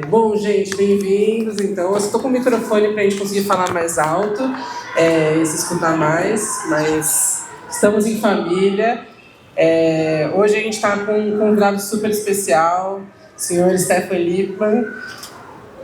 Bom, gente, bem-vindos. Então, eu estou com o microfone para a gente conseguir falar mais alto e se escutar mais, mas estamos em família. Hoje a gente está com um convidado super especial, o senhor Stefan Lippmann.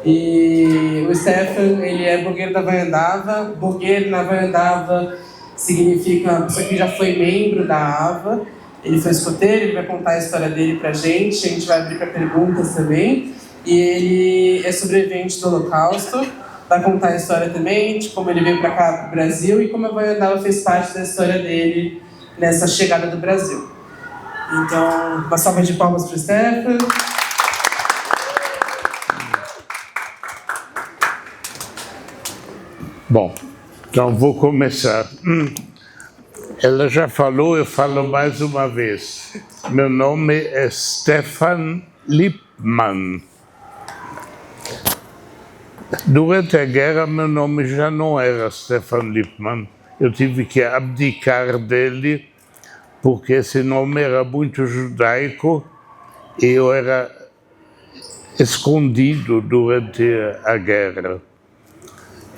E o Stefan, ele é blogueiro da Vanhandava. Blogueiro na Vanhandava significa uma pessoa que já foi membro da AVA. Ele foi escoteiro, ele vai contar a história dele pra gente. A gente vai abrir para perguntas também. E ele é sobrevivente do Holocausto. Vai contar a história também, de como ele veio para cá, pro Brasil, e como a Vanhandava fez parte da história dele nessa chegada do Brasil. Então, uma salva de palmas para o Stefan. Bom, então vou começar. Ela já falou, eu falo mais uma vez. Meu nome é Stefan Lippmann. Durante a guerra, meu nome já não era Stefan Lippmann. Eu tive que abdicar dele, porque esse nome era muito judaico e eu era escondido durante a guerra.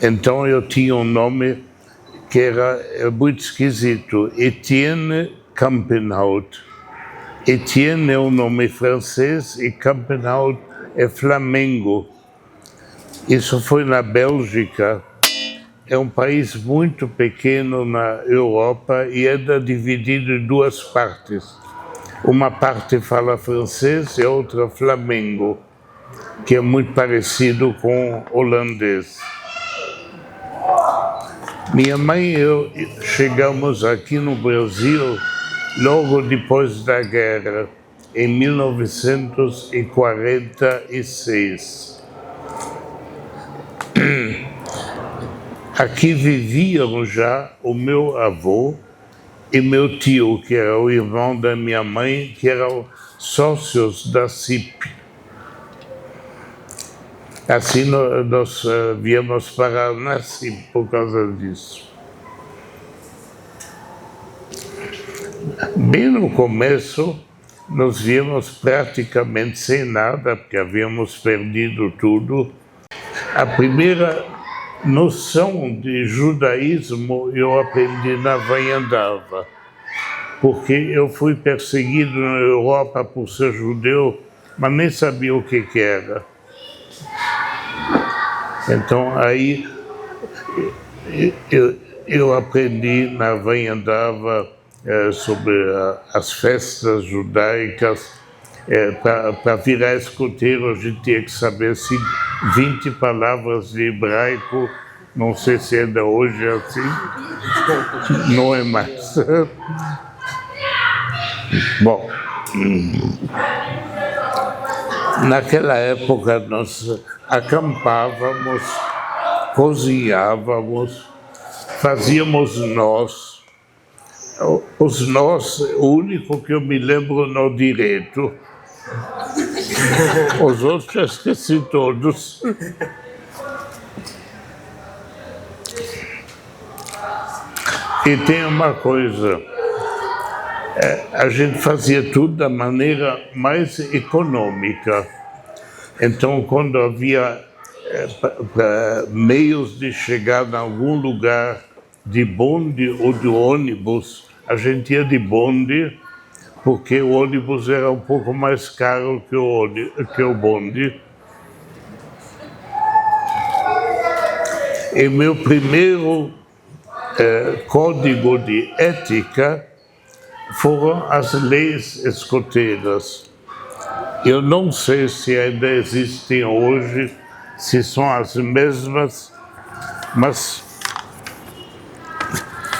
Então eu tinha um nome que era muito esquisito, Etienne Campenhout. Etienne é um nome francês e Campenhout é Flamengo. Isso foi na Bélgica. É um país muito pequeno na Europa e é dividido em duas partes. Uma parte fala francês e a outra Flamengo, que é muito parecido com holandês. Minha mãe e eu chegamos aqui no Brasil logo depois da guerra, em 1946. Aqui viviam já o meu avô e meu tio, que era o irmão da minha mãe, que eram sócios da CIP. Assim nós viemos parar na CIP por causa disso. Bem no começo, nós viemos praticamente sem nada, porque havíamos perdido tudo. A primeira noção de judaísmo eu aprendi na Vanhandava, porque eu fui perseguido na Europa por ser judeu, mas nem sabia o que era. Então aí eu aprendi na Vanhandava sobre as festas judaicas. Para virar escoteiro a gente tinha que saber 20 palavras de hebraico, não sei se ainda hoje é assim, não é mais. Bom, naquela época nós acampávamos, cozinhávamos, fazíamos nós. Os nós, o único que eu me lembro no direito. Os outros já esqueci todos. E tem uma coisa, a gente fazia tudo da maneira mais econômica. Então, quando havia meios de chegar em algum lugar de bonde ou de ônibus, a gente ia de bonde, porque o ônibus era um pouco mais caro que o bonde. E meu primeiro código de ética foram as leis escoteiras. Eu não sei se ainda existem hoje, se são as mesmas, mas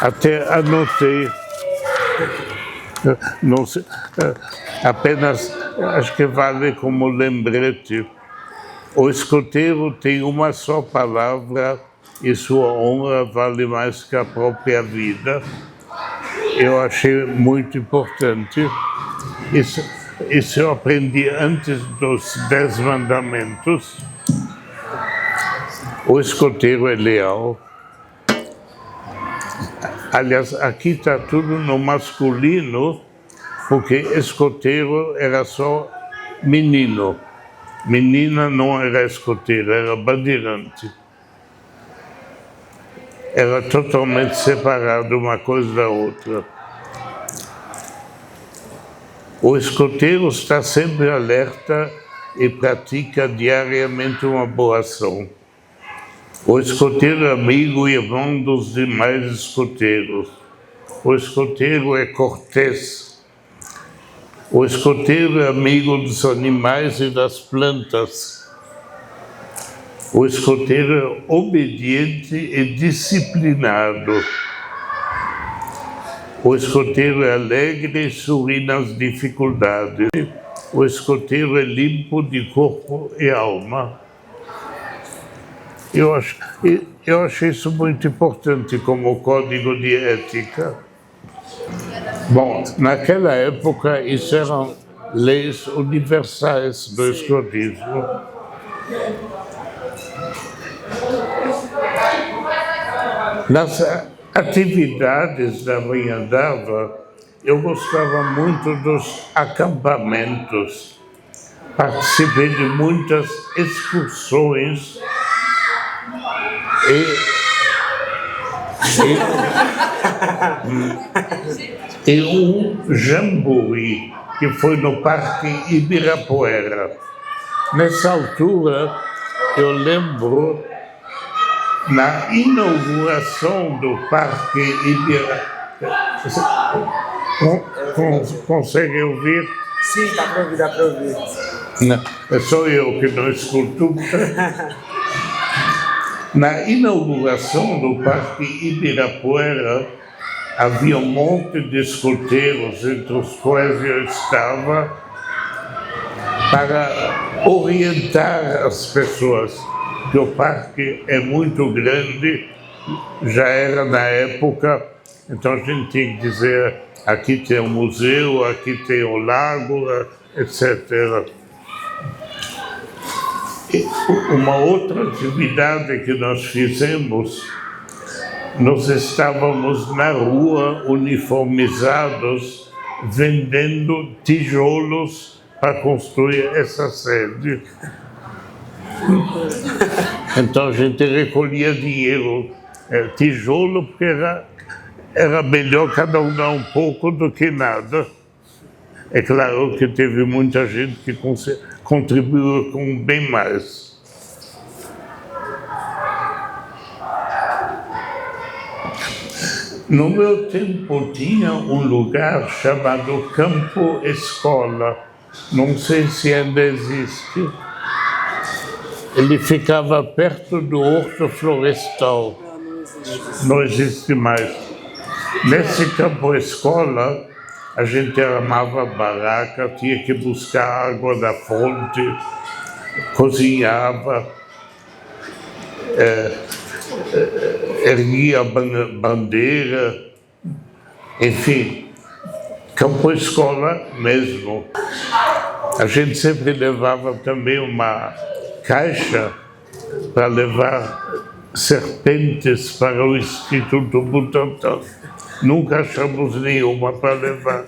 até anotei, não sei, apenas acho que vale como lembrete. O escoteiro tem uma só palavra e sua honra vale mais que a própria vida. Eu achei muito importante. Isso eu aprendi antes dos 10 mandamentos. O escoteiro é leal. Aliás, aqui está tudo no masculino, porque escoteiro era só menino. menina não era escoteira, era bandeirante. Era totalmente separado uma coisa da outra. O escoteiro está sempre alerta e pratica diariamente uma boa ação. O escoteiro é amigo e irmão dos demais escoteiros. O escoteiro é cortês. O escoteiro é amigo dos animais e das plantas. O escoteiro é obediente e disciplinado. O escoteiro é alegre e sorri nas dificuldades. O escoteiro é limpo de corpo e alma. Eu acho isso muito importante como código de ética. Bom, naquela época isso eram leis universais do escotismo. Nas atividades da Vanhandava, eu gostava muito dos acampamentos. Participei de muitas excursões e um jamboree que foi no Parque Ibirapuera. Nessa altura, eu lembro, na inauguração do Parque Ibirapuera. Consegue ouvir? Sim, dá para ouvir, dá para ouvir. Não, é só eu que não escuto. Na inauguração do Parque Ibirapuera, havia um monte de escoteiros, entre os quais eu estava, para orientar as pessoas, que o parque é muito grande, já era na época, então a gente tinha que dizer, aqui tem um museu, aqui tem um lago, etc. E uma outra atividade que nós fizemos, nós estávamos na rua uniformizados, vendendo tijolos para construir essa sede. Então a gente recolhia dinheiro, tijolo, porque era melhor cada um dar um pouco do que nada. É claro que teve muita gente que contribuiu com bem mais. No meu tempo tinha um lugar chamado Campo Escola, não sei se ainda existe. Ele ficava perto do Horto Florestal, não existe mais. Nesse Campo Escola, a gente armava barraca, tinha que buscar água da fonte, cozinhava, erguia bandeira, enfim, Campo Escola mesmo. A gente sempre levava também uma caixa para levar serpentes para o Instituto Butantan. Nunca achamos nenhuma para levar.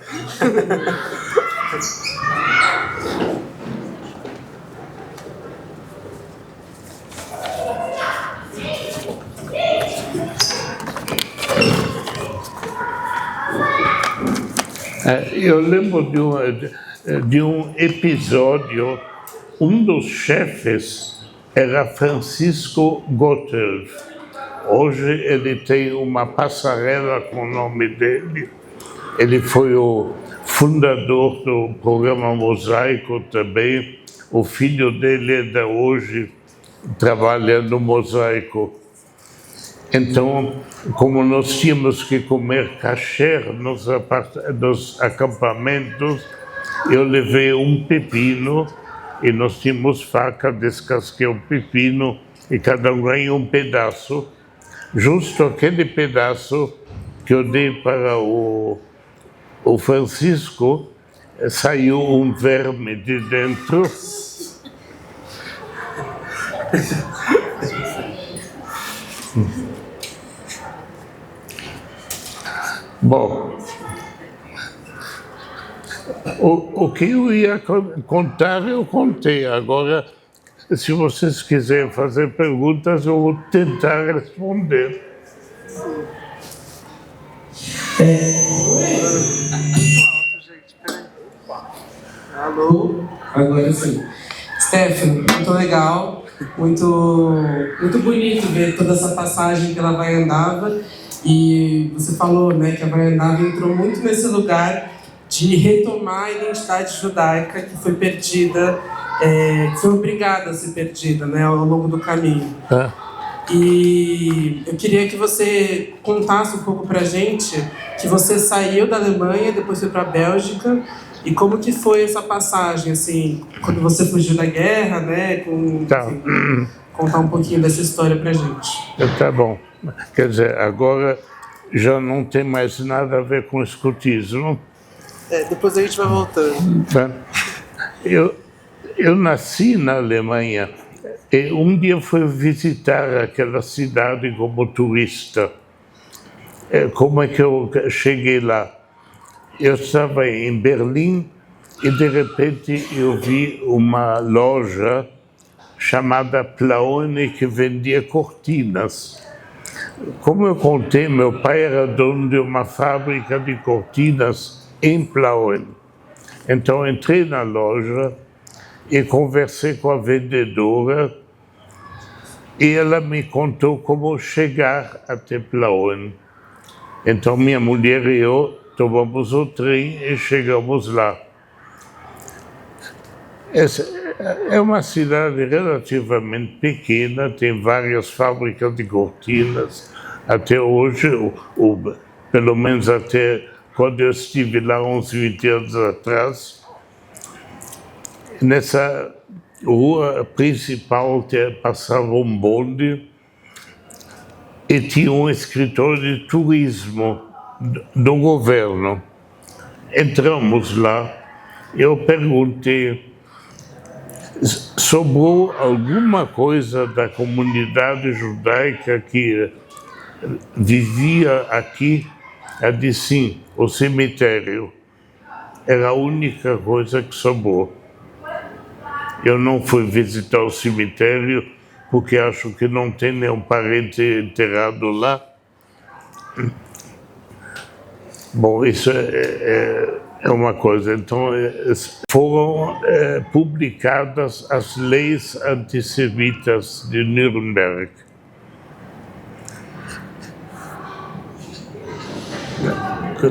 Eu lembro de um episódio, um dos chefes era Francisco Gotthelf. Hoje ele tem uma passarela com o nome dele. Ele foi o fundador do programa Mosaico também. O filho dele ainda hoje trabalha no Mosaico. Então, como nós tínhamos que comer kasher nos acampamentos, eu levei um pepino e nós tínhamos faca, descasquei o pepino e cada um ganhou um pedaço. Justo aquele pedaço que eu dei para o Francisco, saiu um verme de dentro. Bom, O que eu ia contar, eu contei. Agora, se vocês quiserem fazer perguntas, eu vou tentar responder. Alô? Agora sim. Stefano, muito legal, muito bonito ver toda essa passagem pela Vaiandava. E você falou, né, que a Vaiandava entrou muito nesse lugar de retomar a identidade judaica que foi perdida, que foi obrigada a ser perdida, né, ao longo do caminho. E eu queria que você contasse um pouco pra gente que você saiu da Alemanha, depois foi para a Bélgica, e como que foi essa passagem, assim, quando você fugiu da guerra, né? Tá. Enfim, contar um pouquinho dessa história pra gente. Tá bom. Quer dizer, agora já não tem mais nada a ver com escotismo. Depois a gente vai voltando. Tá? Eu nasci na Alemanha e um dia fui visitar aquela cidade como turista. Como é que eu cheguei lá? Eu estava em Berlim e de repente eu vi uma loja chamada Plaone que vendia cortinas. Como eu contei, meu pai era dono de uma fábrica de cortinas em Plauen. Então entrei na loja e conversei com a vendedora e ela me contou como chegar até Plauen. Então minha mulher e eu tomamos o trem e chegamos lá. Essa é uma cidade relativamente pequena, tem várias fábricas de cortinas. Até hoje, pelo menos até quando eu estive lá uns 20 anos atrás, nessa rua principal passava um bonde e tinha um escritório de turismo do governo. Entramos lá, eu perguntei: sobrou alguma coisa da comunidade judaica que vivia aqui? Ela disse sim, o cemitério. Era a única coisa que sobrou. Eu não fui visitar o cemitério porque acho que não tem nenhum parente enterrado lá. Bom, isso é uma coisa. Então, foram publicadas as leis antissemitas de Nuremberg.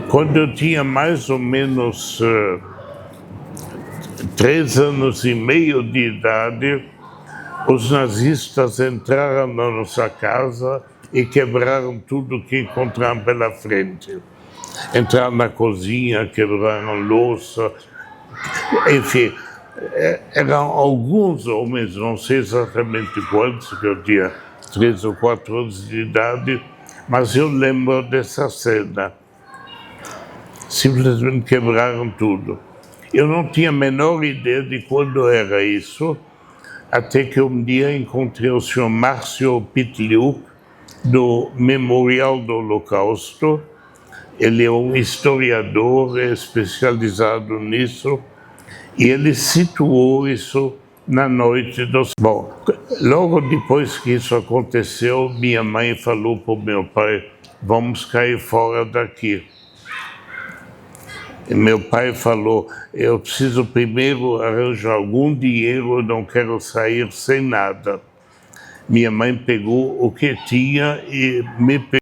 Quando eu tinha mais ou menos 3 anos e meio de idade, os nazistas entraram na nossa casa e quebraram tudo que encontraram pela frente. Entraram na cozinha, quebraram louça, enfim, eram alguns homens, não sei exatamente quantos, que eu tinha 3 ou 4 anos de idade, mas eu lembro dessa cena. Simplesmente quebraram tudo. Eu não tinha a menor ideia de quando era isso, até que um dia encontrei o senhor Márcio Pitliuk, do Memorial do Holocausto. Ele é um historiador especializado nisso, e ele situou isso na noite dos... Bom, logo depois que isso aconteceu, minha mãe falou para o meu pai: vamos cair fora daqui. E meu pai falou: eu preciso primeiro arranjar algum dinheiro, eu não quero sair sem nada. Minha mãe pegou o que tinha e me pegou.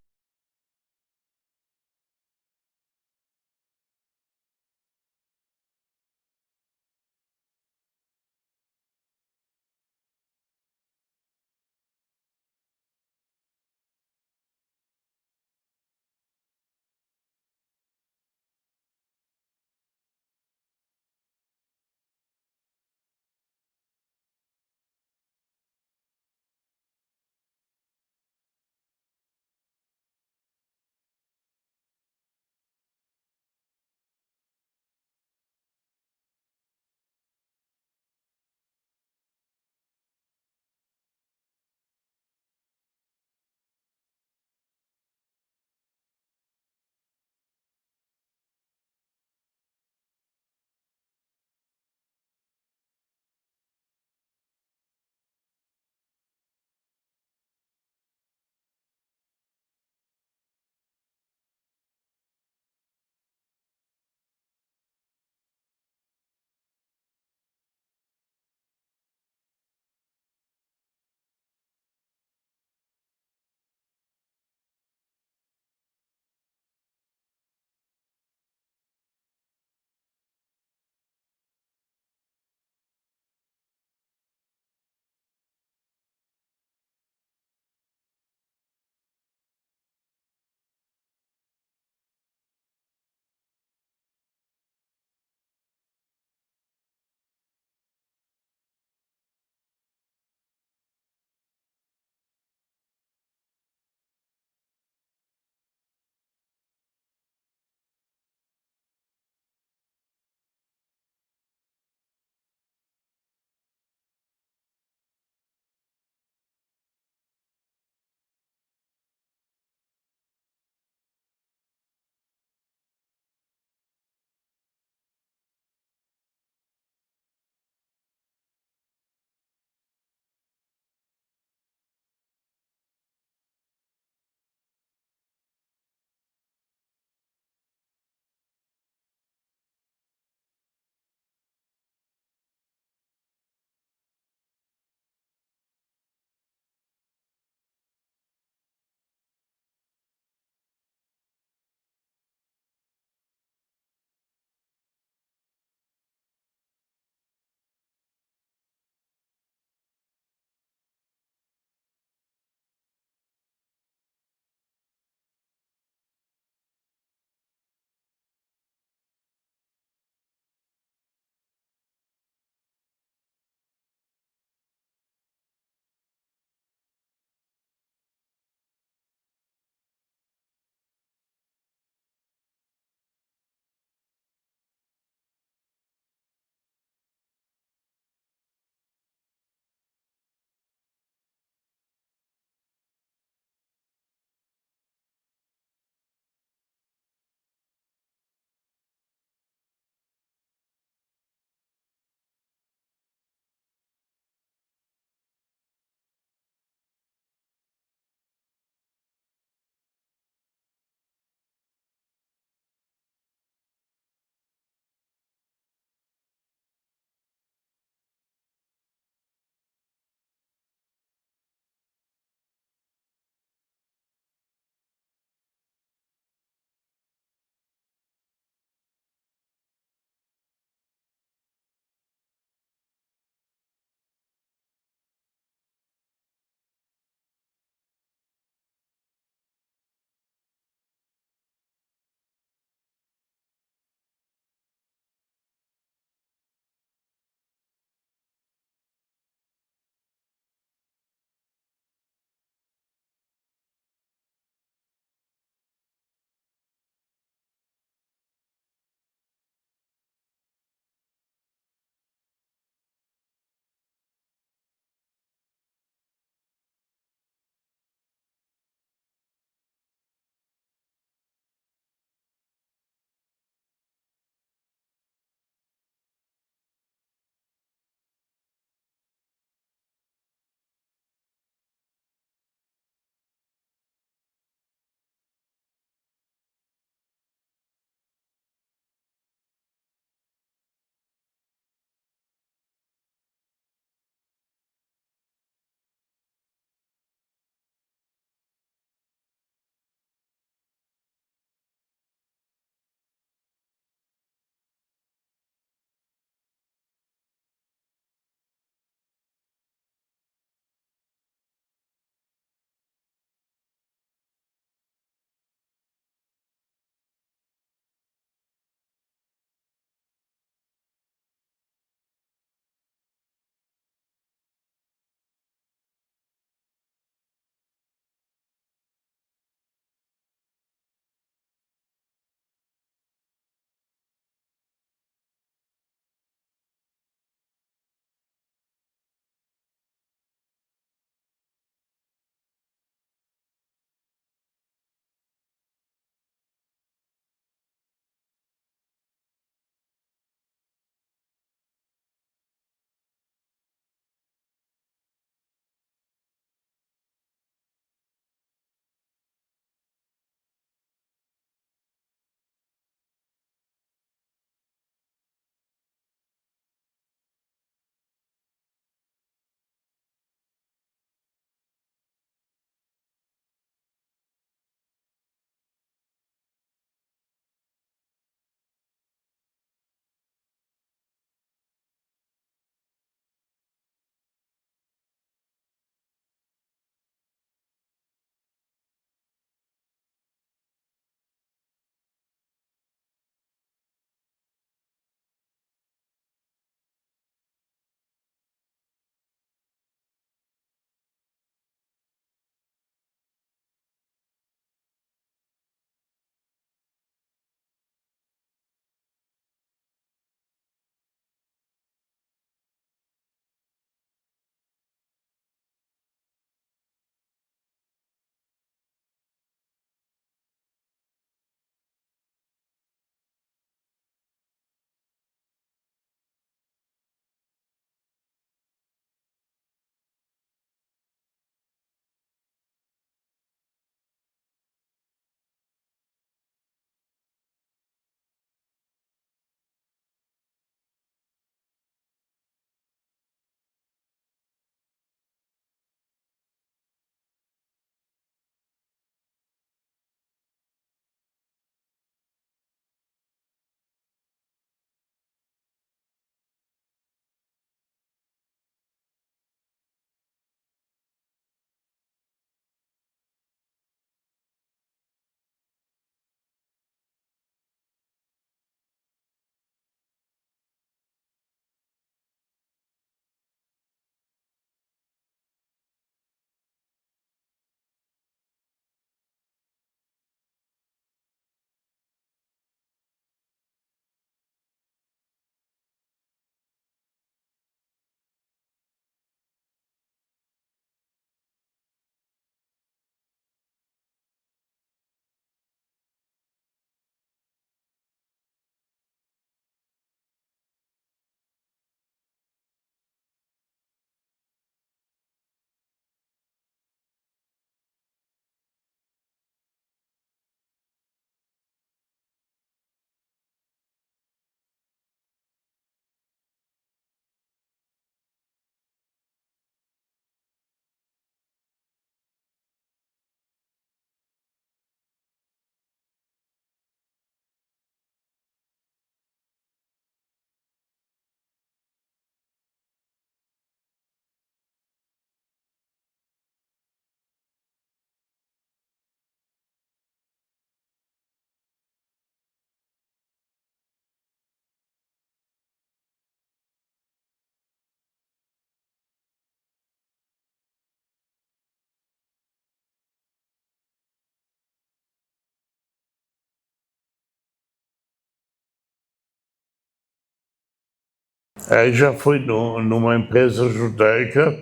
Aí já fui numa empresa judaica,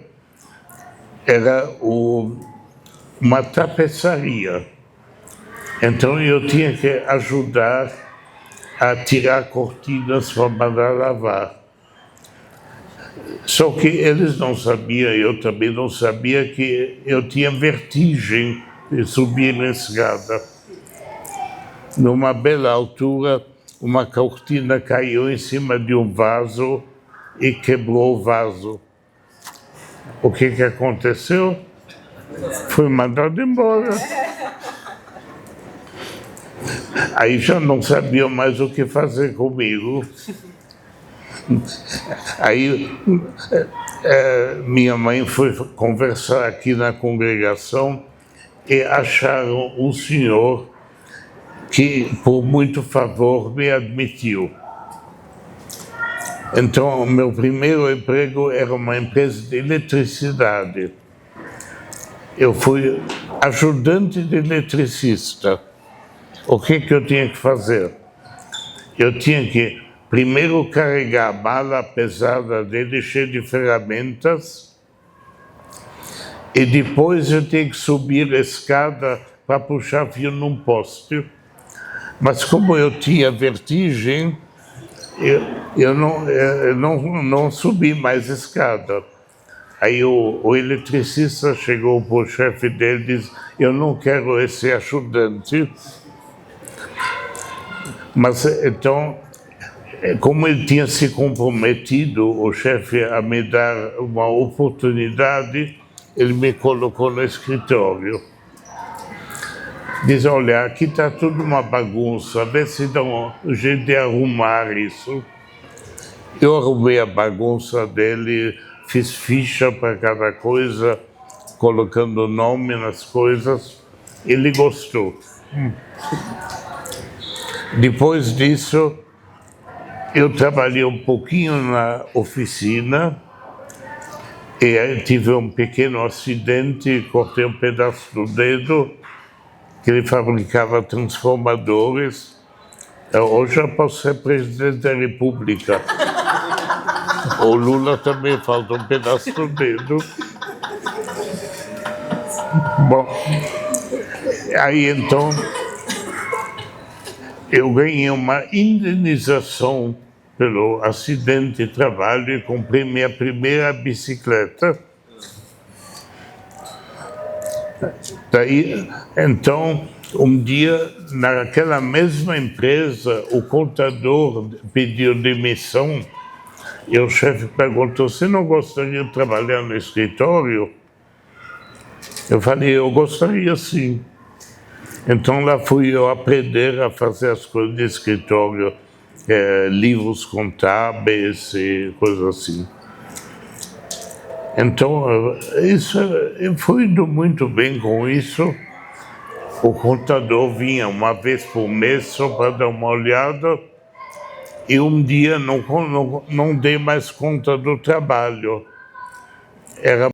era uma tapeçaria. Então eu tinha que ajudar a tirar cortinas para mandar lavar. Só que eles não sabiam, eu também não sabia, que eu tinha vertigem de subir na escada. Numa bela altura, uma cortina caiu em cima de um vaso e quebrou o vaso. O que aconteceu? Fui mandado embora. Aí já não sabiam mais o que fazer comigo. Aí minha mãe foi conversar aqui na congregação e acharam um senhor que, por muito favor, me admitiu. Então, o meu primeiro emprego era uma empresa de eletricidade. Eu fui ajudante de eletricista. O que eu tinha que fazer? Eu tinha que primeiro carregar a mala pesada dele, cheia de ferramentas, e depois eu tinha que subir a escada para puxar fio num poste. Mas como eu tinha vertigem, eu não subi mais a escada. Aí o eletricista chegou para o chefe dele e disse: eu não quero esse ajudante. Mas então, como ele tinha se comprometido, o chefe, a me dar uma oportunidade, ele me colocou no escritório. Diz: olha, aqui está tudo uma bagunça, vê se dá um jeito de arrumar isso. Eu arrumei a bagunça dele, fiz ficha para cada coisa, colocando nome nas coisas. Ele gostou. Depois disso, eu trabalhei um pouquinho na oficina e aí tive um pequeno acidente, cortei um pedaço do dedo, que ele fabricava transformadores. Hoje eu posso ser presidente da República. O Lula também falta um pedaço do dedo. Bom, aí então eu ganhei uma indenização pelo acidente de trabalho e comprei minha primeira bicicleta. Daí, então, um dia, naquela mesma empresa, o contador pediu demissão e o chefe perguntou: você não gostaria de trabalhar no escritório? Eu falei: eu gostaria sim. Então lá fui eu aprender a fazer as coisas de escritório, livros contábeis e coisas assim. Então, eu fui indo muito bem com isso. O contador vinha uma vez por mês só para dar uma olhada, e um dia não dei mais conta do trabalho. Era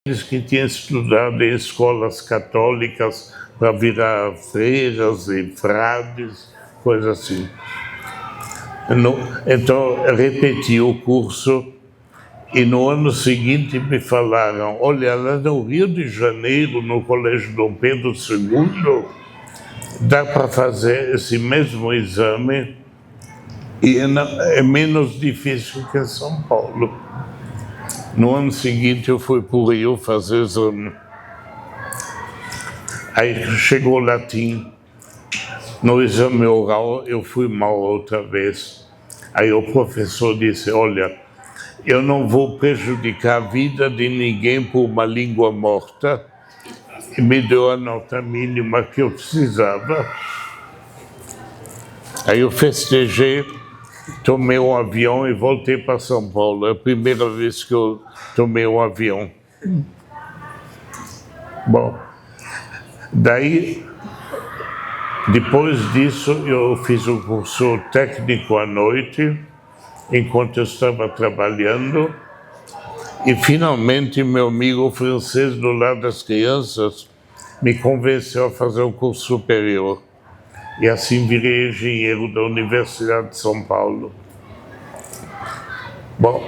eles que tinham estudado em escolas católicas para virar freiras e frades, coisa assim. Então, repeti o curso e no ano seguinte me falaram: olha, lá no Rio de Janeiro, no Colégio Dom Pedro II, dá para fazer esse mesmo exame e é menos difícil que em São Paulo. No ano seguinte eu fui para o Rio fazer exame. Aí chegou o latim. No exame oral eu fui mal outra vez. Aí o professor disse, olha, eu não vou prejudicar a vida de ninguém por uma língua morta. E me deu a nota mínima que eu precisava. Aí eu festejei, tomei um avião e voltei para São Paulo. É a primeira vez que eu tomei um avião. Bom, daí, depois disso, eu fiz um curso técnico à noite, enquanto eu estava trabalhando. E, finalmente, meu amigo francês do Lar das Crianças me convenceu a fazer um curso superior. E assim virei engenheiro da Universidade de São Paulo. Bom,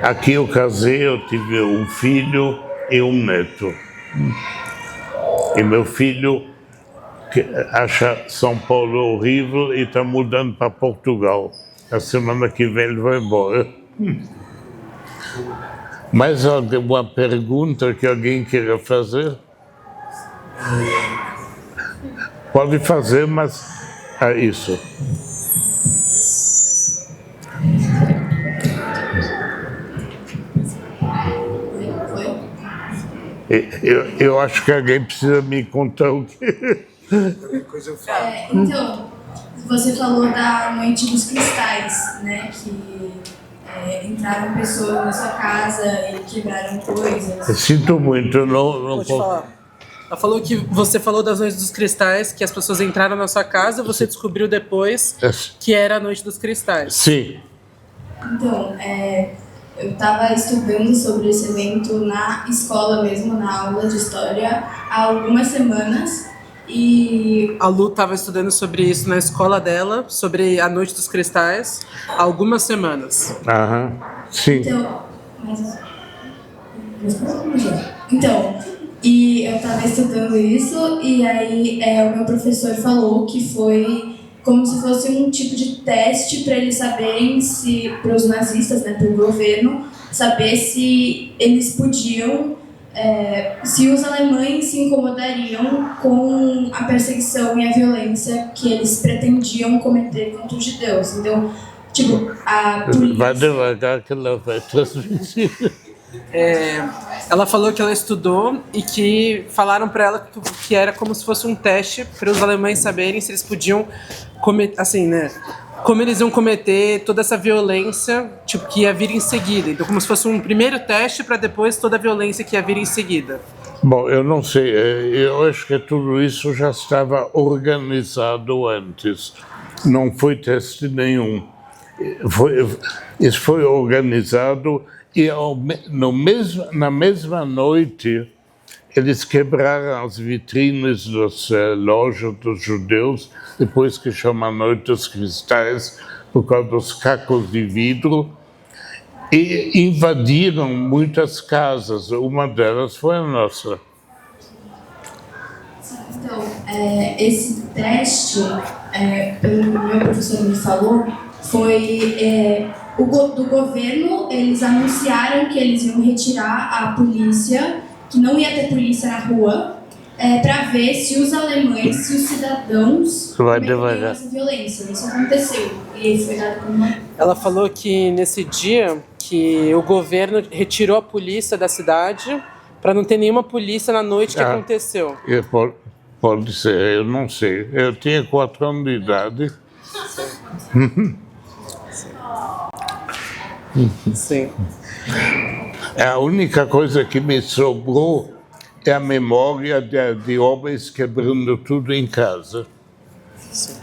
aqui eu casei, eu tive um filho e um neto. E meu filho que acha São Paulo horrível e está mudando para Portugal. A semana que vem ele vai embora. Mais alguma pergunta que alguém queira fazer? Pode fazer, mas é isso. Eu acho que alguém precisa me contar o que. Então, você falou da Noite dos Cristais, né? Que entraram pessoas na sua casa e quebraram coisas. Eu sinto muito, não Vou te falar. Ela falou que você falou das Noites dos Cristais, que as pessoas entraram na sua casa, você descobriu depois que era a Noite dos Cristais. Sim. Então, eu estava estudando sobre esse evento na escola mesmo, na aula de história, há algumas semanas. E a Lu estava estudando sobre isso na escola dela, sobre a Noite dos Cristais, há algumas semanas. Aham, sim. Então, e eu estava estudando isso, e aí o meu professor falou que foi como se fosse um tipo de teste para eles saberem se, para os nazistas, né, para o governo, saber se eles podiam, se os alemães se incomodariam com a perseguição e a violência que eles pretendiam cometer contra os judeus. Então, tipo, a polícia... Vai devagar que ela vai transmitir. Ela falou que ela estudou e que falaram para ela que era como se fosse um teste para os alemães saberem se eles podiam cometer, assim, né? Como eles iam cometer toda essa violência, tipo, que ia vir em seguida. Então, como se fosse um primeiro teste para depois toda a violência que ia vir em seguida. Bom, eu não sei. Eu acho que tudo isso já estava organizado antes. Não foi teste nenhum. Isso foi organizado e na mesma noite eles quebraram as vitrines das lojas dos judeus, depois que chama Noite dos Cristais, por causa dos cacos de vidro, e invadiram muitas casas. Uma delas foi a nossa. Então, esse teste, pelo que o meu professor me falou, foi do governo. Eles anunciaram que eles iam retirar a polícia, que não ia ter polícia na rua, para ver se os alemães, se os cidadãos cometeriam essa violência. Isso aconteceu e foi dado por uma... Ela falou que nesse dia que o governo retirou a polícia da cidade para não ter nenhuma polícia na noite que aconteceu. Pode ser, eu não sei. Eu tinha 4 anos de idade. Sim. A única coisa que me sobrou é a memória de homens quebrando tudo em casa. Sim.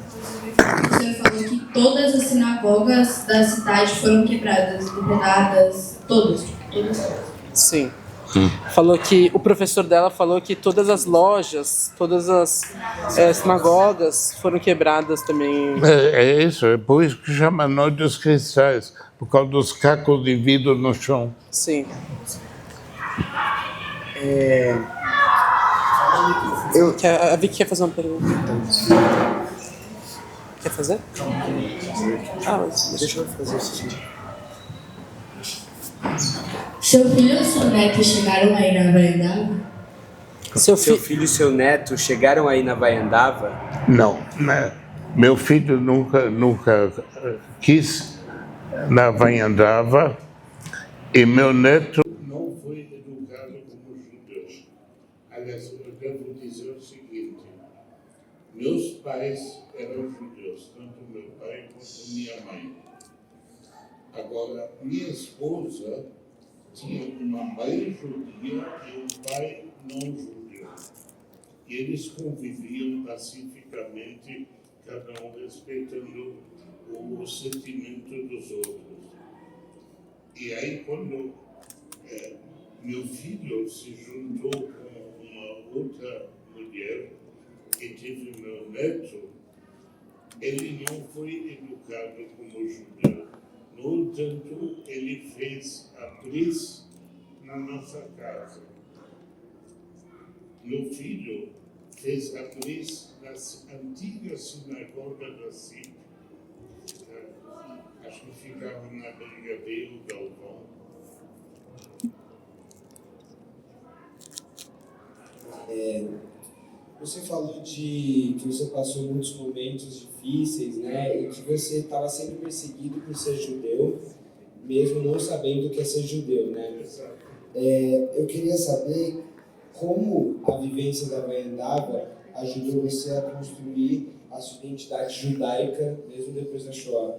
O senhor falou que todas as sinagogas da cidade foram quebradas, depredadas, todas. Sim. Falou que o professor dela falou que todas as lojas, todas as sinagogas foram quebradas também. É isso, é por isso que chama Noite dos Cristais, por causa dos cacos de vidro no chão. Sim. A Vicky quer fazer uma pergunta. Quer fazer? Mas deixa eu fazer isso. Seu filho ou seu neto chegaram aí na Vaiandava? Seu filho e seu neto chegaram aí na Vaiandava? Não, meu filho nunca quis na Vaiandava e meu neto não foi educado como judeu. Aliás, eu devo dizer o seguinte, meus pais eram judeus, tanto meu pai quanto minha mãe. Agora, minha esposa tinha uma mãe judia e um pai não judeu. E eles conviviam pacificamente, cada um respeitando o sentimento dos outros. E aí, quando meu filho se juntou com uma outra mulher e teve meu neto, ele não foi educado como judeu. No entanto, ele fez a bris na nossa casa. Meu filho fez a bris na antiga sinagoga da CIP. Acho que ficava na Brigadeiro Galvão. Você falou que você passou muitos momentos difíceis, né? E que você estava sempre perseguido por ser judeu, mesmo não sabendo o que é ser judeu, né? Eu queria saber como a vivência da Vaiandava ajudou você a construir a sua identidade judaica, mesmo depois da Shoah.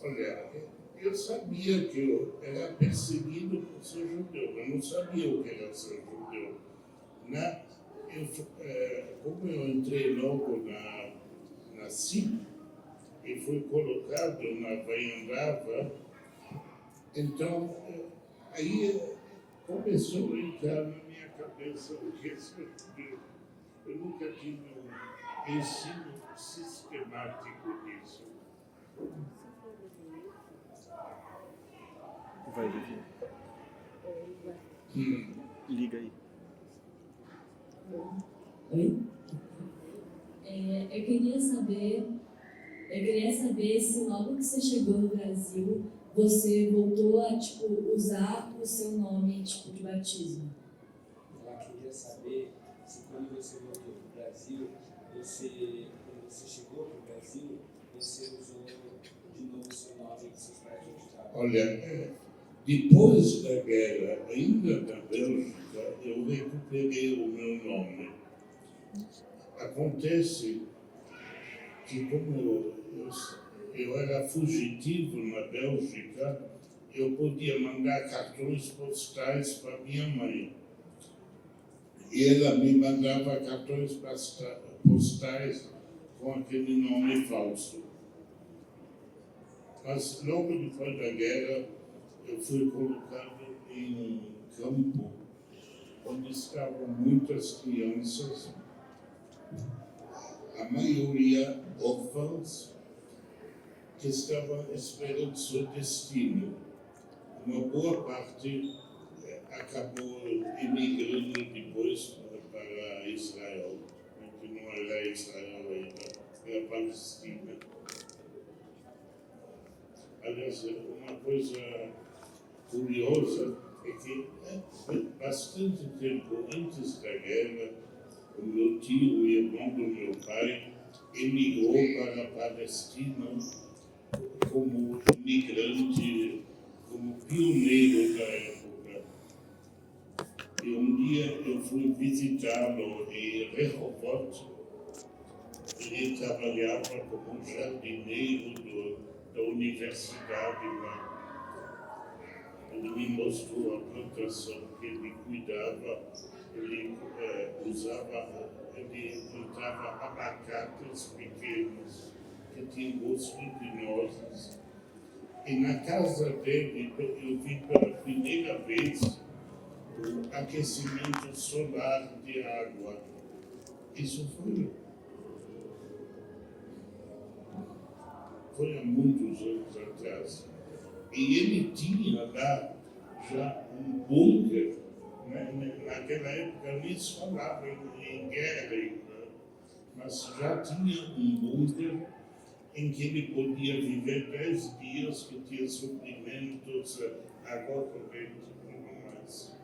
Olha, eu sabia que eu era perseguido por ser judeu, eu não sabia o que era ser judeu. Como eu entrei logo na CIP e fui colocado na Vaiandava, então aí começou a entrar na minha cabeça o que é ser judeu. Eu nunca tive um ensino sistemático disso. Vai, Vicky. Liga aí. Oi? Eu queria saber se logo que você chegou no Brasil, você voltou a usar o seu nome de batismo. Eu queria saber se quando você voltou para o Brasil, quando você chegou para o Brasil, você usou de novo o seu nome que seus pais registraram. Olha, depois da guerra, ainda na Bélgica, eu recuperei o meu nome. Acontece que, como eu era fugitivo na Bélgica, eu podia mandar cartões postais para minha mãe. E ela me mandava cartões postais com aquele nome falso. Mas logo depois da guerra, eu fui colocado em um campo onde estavam muitas crianças, a maioria órfãs, que estavam esperando seu destino. Uma boa parte acabou emigrando depois para Israel, que não era Israel ainda, era Palestina. Aliás, uma coisa curiosa é que bastante tempo antes da guerra, o meu tio, o irmão do meu pai, emigrou para a Palestina como imigrante, como pioneiro da época. E um dia eu fui visitá-lo em Rehovot. Ele trabalhava como jardineiro da universidade lá. Ele me mostrou a plantação que ele cuidava, ele plantava abacates pequenos que tinham gostos venenosos. E na casa dele eu vi pela primeira vez o aquecimento solar de água. Isso foi há muitos anos atrás. E ele tinha lá já um bunker naquela época nem se falava em guerra ainda, mas já tinha bunker em que ele podia viver 10 dias, que tinha suprimentos, água corrente e tudo mais.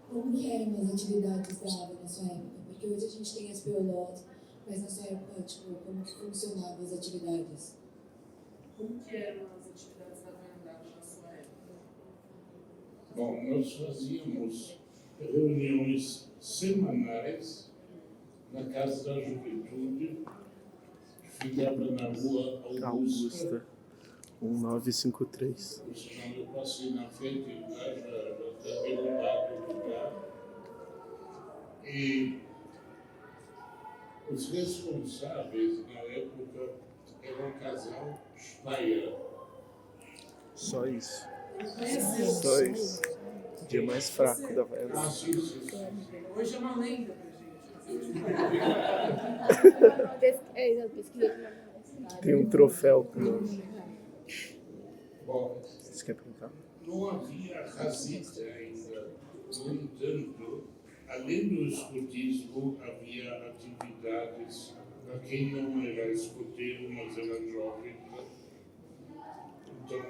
Como que eram as atividades da AVA na sua época? Porque hoje a gente tem as POLOT, mas na sua época, tipo, como que funcionavam as atividades? Como que eram as atividades da Vanguarda na sua época? Bom, nós fazíamos reuniões semanais na Casa da Juventude, que ficava na Rua Augusta. 1953. Senão eu passei na frente e lá já está derrubado o lugar. E os responsáveis na época eram um casal Speyer. Só isso. Só isso. O dia mais fraco da Havaiana. Ah, sim. Hoje é uma lenda pra gente. Tem um troféu com o nome. Bom, Você quer perguntar? não havia rasita ainda. No entanto, além do escotismo, havia atividades para quem não era escoteiro, mas era jovem. Então,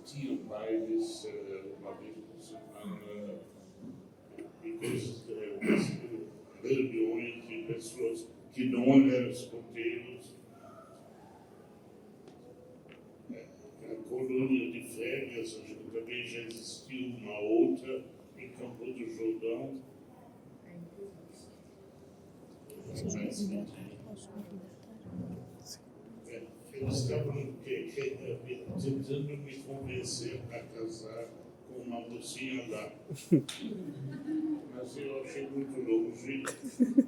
tinha bailes uma vez por semana, e coisas, reuniões de pessoas que não eram escoteiros. A colônia de férias, acho que também já existiu uma outra em Campo do Jordão. Eles estavam tentando me convencer a casar com uma mocinha lá. Mas eu achei muito longe,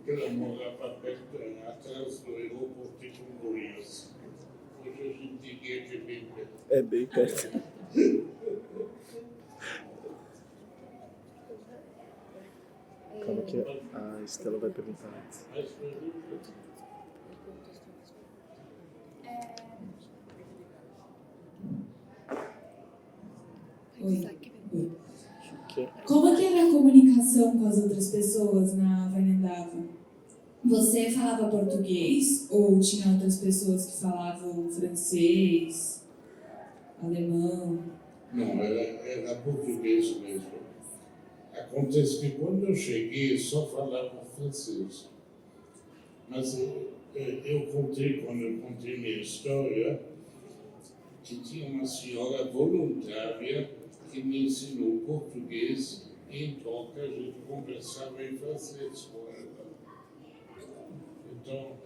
que ela morava perto, atrás do aeroporto de Congonhas. Hoje a gente diria que é bem perto. É bem perto. Calma que a Estela vai perguntar antes. Mais perguntas? Oi. Que? Como que era a comunicação com as outras pessoas na Vanendava? Você falava português ou tinha outras pessoas que falavam francês, alemão? Não, era português mesmo. Acontece que quando eu cheguei só falava francês. Mas eu contei, quando eu contei minha história, que tinha uma senhora voluntária que me ensinou português e em troca a gente conversava em francês com ela. Então,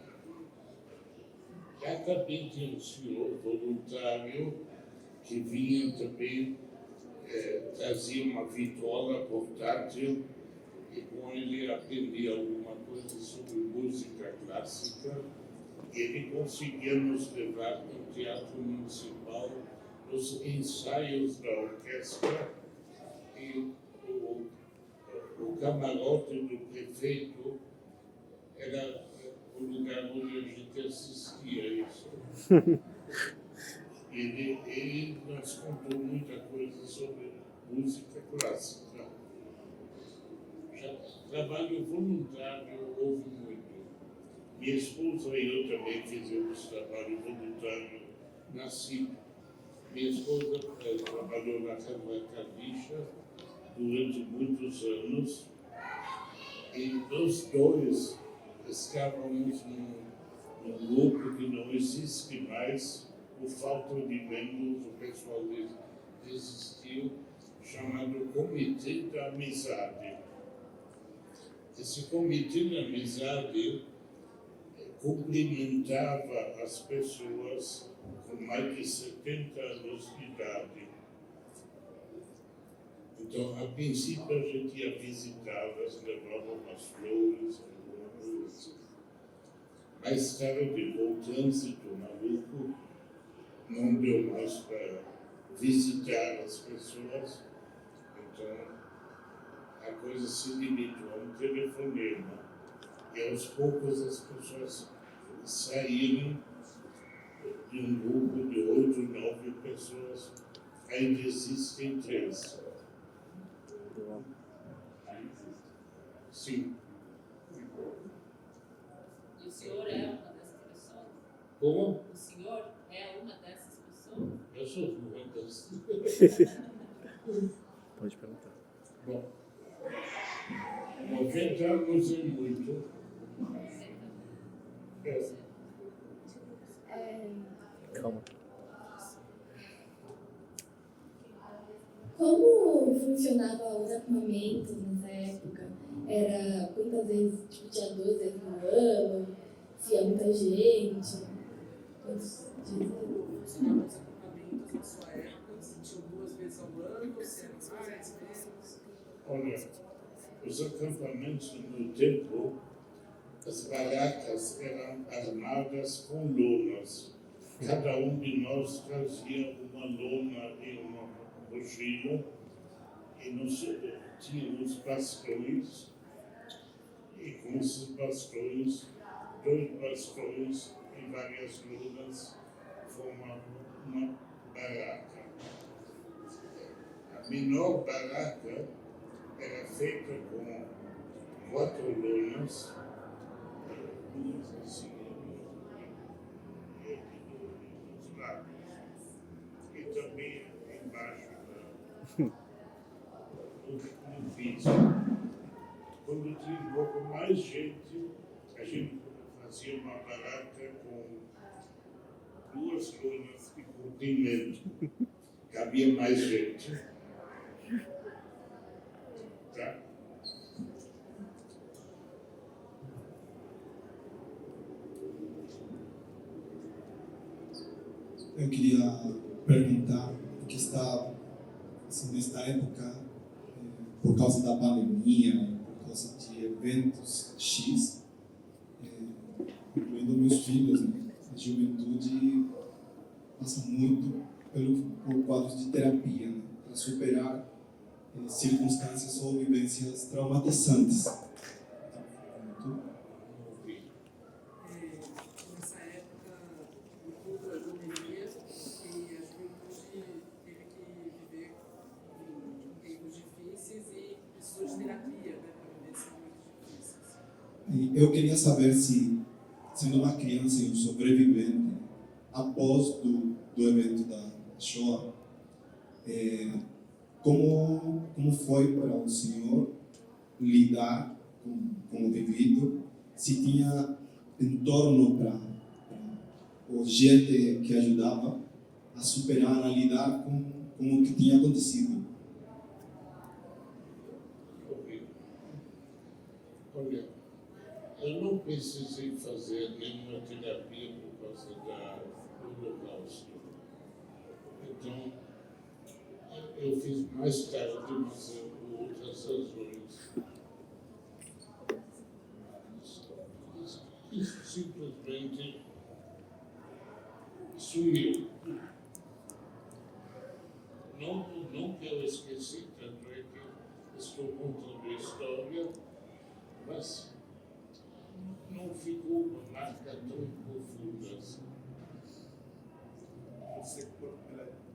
também tinha um senhor voluntário que vinha também, trazia uma vitrola portátil e com ele aprendia alguma coisa sobre música clássica. E ele conseguia nos levar no Teatro Municipal, nos ensaios da orquestra, e o camarote do prefeito era o lugar onde a gente assistia isso. Ele nos contou muita coisa sobre música clássica. Já trabalho voluntário houve muito. Minha esposa e eu também fizemos trabalho voluntário na CIP. Minha esposa trabalhou na Câmara Cadixa durante muitos anos e nós dois estávamos num grupo que não existe mais, por falta de membros, o pessoal desistiu, chamado Comitê da Amizade. Esse Comitê da Amizade cumprimentava as pessoas com mais de 70 anos de idade. Então, a princípio, a gente ia visitá-las, levava umas flores, alguma coisa. Mais tarde, com o trânsito maluco, não deu mais para visitar as pessoas, então a coisa se limitou a um telefonema. E aos poucos as pessoas saíram de um grupo de 8, 9 pessoas. Ainda existem 3. Sim. E o senhor é uma dessas pessoas? Como? O senhor é uma dessas pessoas? Eu sou uma dessas. Pode perguntar. Bom, 90 anos é muito. Calma. Como funcionava os armamentos nessa época? Era quantas vezes, tipo, tinha 2 vezes no ano? Se ia muita gente? Quantos dias? Funcionavam os acampamentos na sua época, se tinham 2 vezes ao ano, se eram mais, menos. Olha, os acampamentos no templo, as barracas eram armadas com lonas. Cada um de nós trazia uma lona e uma mochila, e nós tínhamos bastões, e com esses bastões, 2 bastões e várias lonas formavam uma barraca. A menor barraca era feita com 4 lonas, 2 assim, dos lados, e também embaixo no piso. Quando tinha um pouco mais gente, a gente fazia uma barraca com 2 lonas de continente. Cabia mais gente. Tá? Eu queria perguntar, porque está, assim, nesta época, por causa da pandemia, por causa de eventos X, incluindo meus filhos, né? A juventude passa muito por quadros de terapia, né? Para superar circunstâncias ou vivências traumatizantes. Nessa época, por conta da pandemia, a juventude teve que viver em tempos difíceis e precisou de terapia, né, para viver esses momentos difíceis. E eu queria saber se, sendo uma criança e um sobrevivente, após do evento da Shoah, como foi para o senhor lidar com o vivido, se tinha entorno para o gente que ajudava a superar, a lidar com o que tinha acontecido. Olha, eu não precisei fazer nenhuma terapia por causa do Holocausto. Então, eu fiz mais tarde, mas por outras razões. Isso simplesmente sumiu. Não que eu esqueci, tanto é que estou contando a história, mas não ficou uma marca tão profunda assim. Você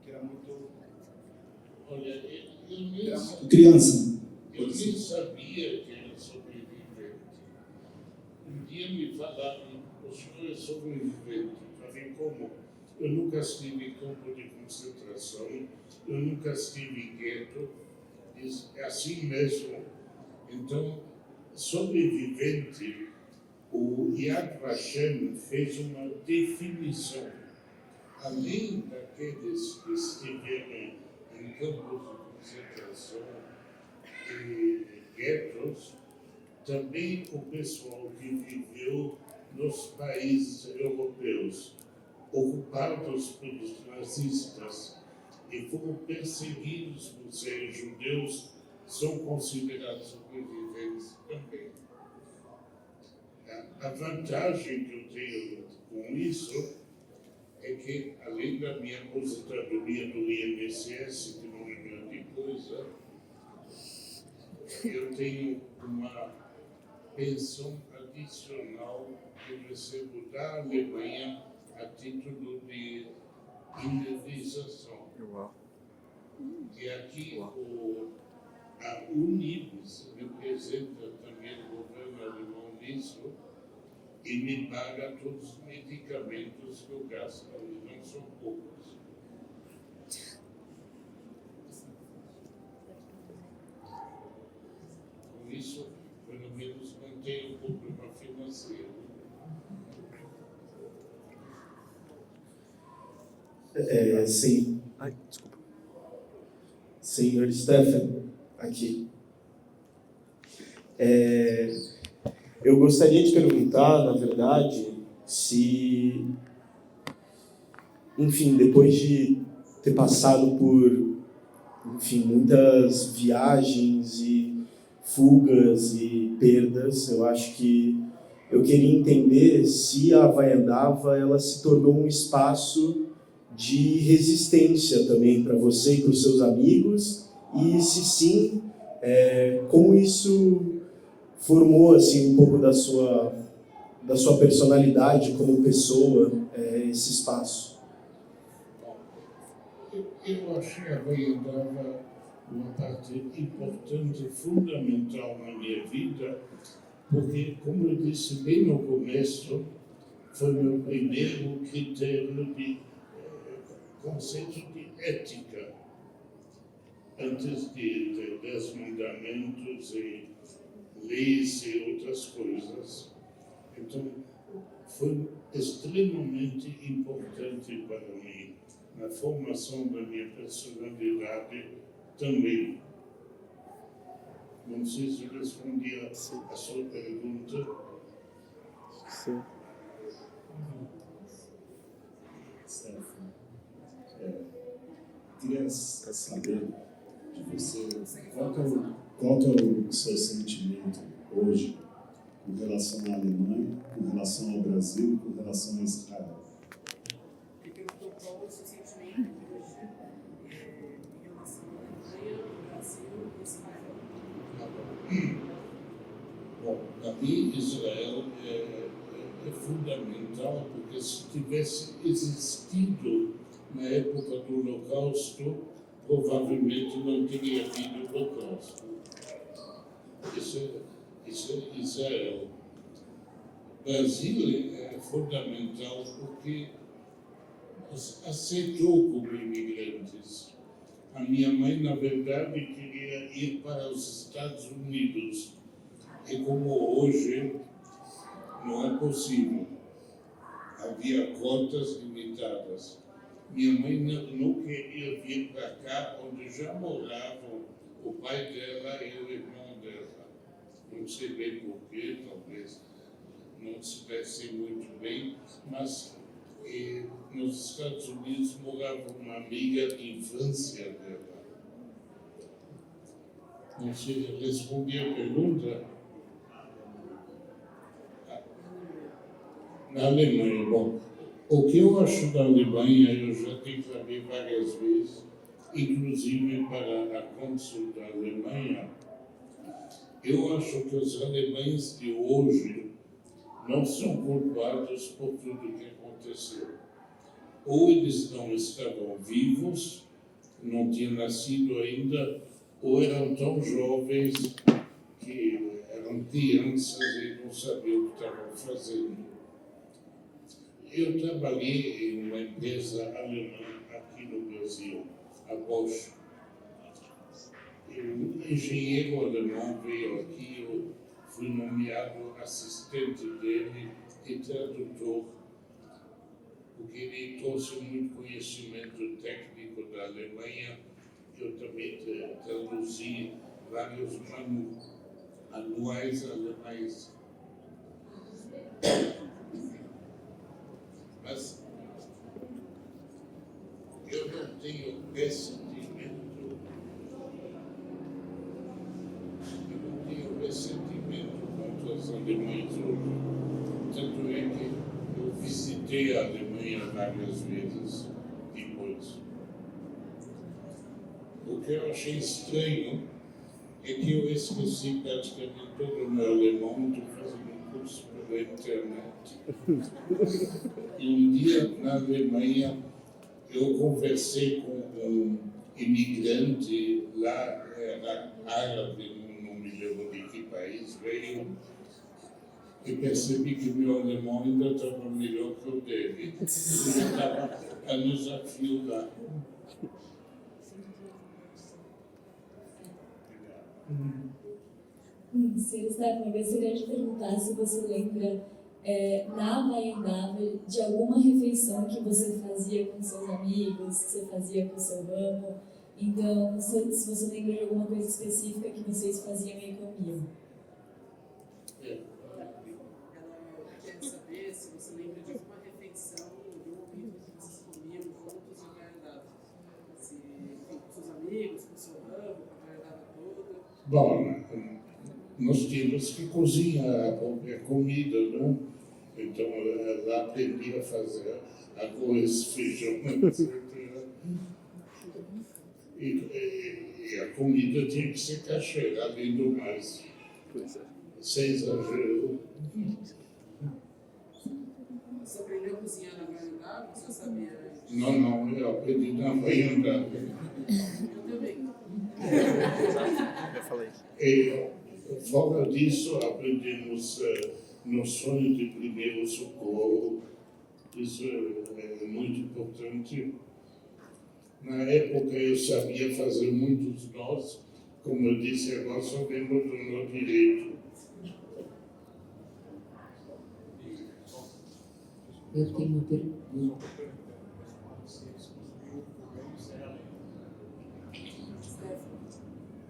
que era muito... Olha, eu Era muito criança. nem sabia que era sobrevivente. Um dia me falaram, o senhor é sobrevivente. Eu falei, como? Eu nunca estive em campo de concentração, eu nunca estive em gueto, é assim mesmo. Então, sobrevivente, o Yad Vashem fez uma definição. Além daqueles que estiveram em campos de concentração e guetos, também o pessoal que viveu nos países europeus, ocupados pelos nazistas e foram perseguidos por serem judeus, são considerados sobreviventes também. A vantagem que eu tenho com isso é que, além da minha aposentadoria do INSS, que não é grande coisa, eu tenho uma pensão tradicional que recebo da Alemanha a título de indenização. E aqui a Unibis representa também o governo alemão nisso e me paga todos os medicamentos que eu gasto, e não são poucos. Com isso, pelo menos mantém o problema financeiro. Sim. Ai, desculpa. Senhor Stefan, aqui. Eu gostaria de perguntar, na verdade, se, enfim, depois de ter passado por, enfim, muitas viagens e fugas e perdas, eu acho que eu queria entender se a Havaiandava ela se tornou um espaço de resistência também para você e para os seus amigos, e se sim, como isso formou assim um pouco da sua personalidade como pessoa, esse espaço. Eu achei a Havaiandava uma parte importante, fundamental na minha vida, porque, como eu disse bem no começo, foi meu primeiro critério de conceito de ética, antes de 10 mandamentos e leis e outras coisas. Então, foi extremamente importante para mim, na formação da minha personalidade também. Não sei se respondi a sua pergunta. Sim. Queria saber de você qual que é o seu sentimento hoje com relação à Alemanha, com relação ao Brasil e com relação a Israel. Ele perguntou qual é o seu sentimento hoje em relação à Alemanha, ao Brasil e Israel. Bom, para mim, Israel é fundamental, porque se tivesse existido na época do Holocausto, provavelmente não teria havido Holocausto. Isso é Israel. Brasil é fundamental porque nos aceitou como imigrantes. A minha mãe, na verdade, queria ir para os Estados Unidos. E como hoje não é possível, havia cotas limitadas. Minha mãe não queria vir para cá, onde já moravam o pai dela e o irmão dela. Não sei bem porquê, talvez não soubesse muito bem, mas nos Estados Unidos morava uma amiga de infância dela. Não sei, respondi a pergunta. Na Alemanha, bom, o que eu acho da Alemanha, eu já declarei várias vezes, inclusive para a cônsul da Alemanha, eu acho que os alemães de hoje não são culpados por tudo o que aconteceu. Ou eles não estavam vivos, não tinham nascido ainda, ou eram tão jovens que eram crianças e não sabiam o que estavam fazendo. Eu trabalhei em uma empresa alemã aqui no Brasil, a Bosch. Um engenheiro alemão veio aqui, eu fui nomeado assistente dele e tradutor, porque ele trouxe muito conhecimento técnico da Alemanha. Eu também traduzi vários manuais alemães. Mas eu não tenho ressentimento. Eu não tenho ressentimento contra os alemães hoje. Tanto é que eu visitei a Alemanha várias vezes depois. O que eu achei estranho é que eu esqueci praticamente todo o meu alemão, estou fazendo um amigos pela internet. E um dia, na Alemanha, eu conversei com um imigrante lá, era árabe, não me lembro de que país veio, e percebi que meu alemão ainda estava melhor que o dele. Ele estava a nos afiar. Senhor Stefano, eu gostaria de perguntar se você lembra, na Havaianável, de alguma refeição que você fazia com seus amigos, que você fazia com o seu ramo. Então, se você lembra de alguma coisa específica que vocês faziam e comiam. Ela quer saber se você lembra de alguma refeição, de um momento que vocês comiam juntos na Havaianável. Se com seus amigos, com o seu ramo, com a Havaianável toda. Bom, nós tínhamos que cozinhar a própria comida, não? Então, lá aprendi a fazer arroz, feijão, etc. E a comida tinha que ser caché, além do mais. Sem exagero. Você aprendeu a cozinhar na Havaianável? Você sabia? Não, eu aprendi na Havaianável. Eu também. Eu falei. E, fora disso, aprendemos noções de primeiro socorro. Isso é muito importante. Na época eu sabia fazer muitos nós, como eu disse, agora só lembro do nó direito. Eu tenho uma pergunta.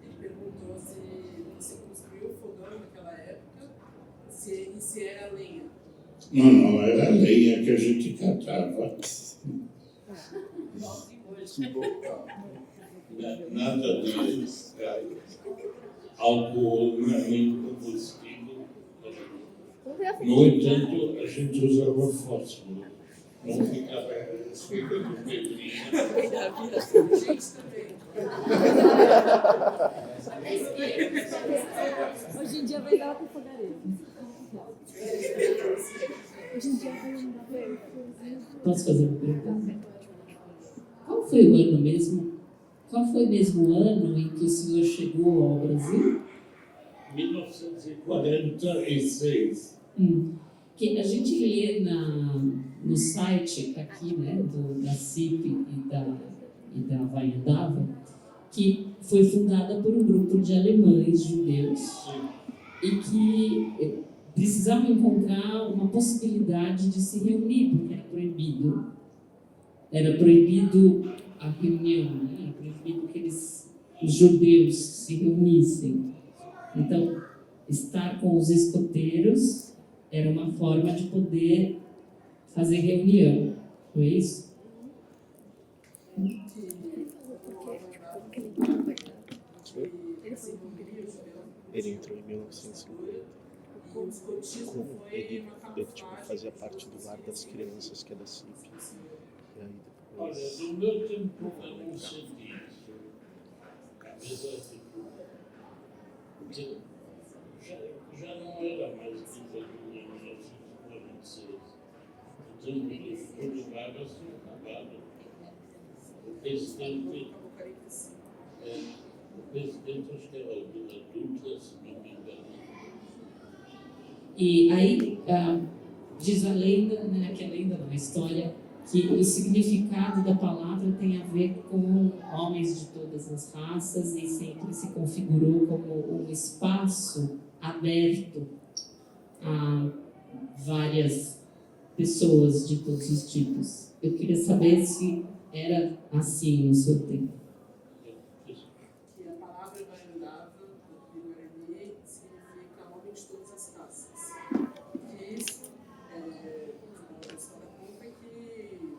Ele perguntou se você construiu o fogão naquela época e se era lenha. Não, era a lenha que a gente catava. Nada de álcool, nem combustível. No entanto, a gente usava fósforo. Não ficava esfregando pedrinha. Gente também. Hoje em dia vai dar com fogareiro. Posso fazer uma pergunta? Qual foi o ano mesmo? Qual foi mesmo o ano em que o senhor chegou ao Brasil? 1946. Que a gente lê no site aqui, né, da CIP e da Havaianável, que foi fundada por um grupo de alemães judeus e que precisavam encontrar uma possibilidade de se reunir, porque era proibido. Era proibido a reunião, né? Era proibido que os judeus se reunissem. Então, estar com os escoteiros era uma forma de poder fazer reunião, não é isso? Ele entrou em 1950. Ele tipo, fazia parte do lar das crianças, que é da CIP. E aí depois... Olha, no meu tempo eu não senti isso. Apesar de já não era mais ditadura em 1946. Então, os vagas tinham acabado. O presidente acho que era o Lula Dutra, se não me engano. E aí, diz a lenda, né, que a lenda não, a história, que o significado da palavra tem a ver com homens de todas as raças e sempre se configurou como um espaço aberto a várias pessoas de todos os tipos. Eu queria saber se era assim no seu tempo. Que a palavra Havaianável, do Guarani, significa homem de todas as raças. E isso, a história conta que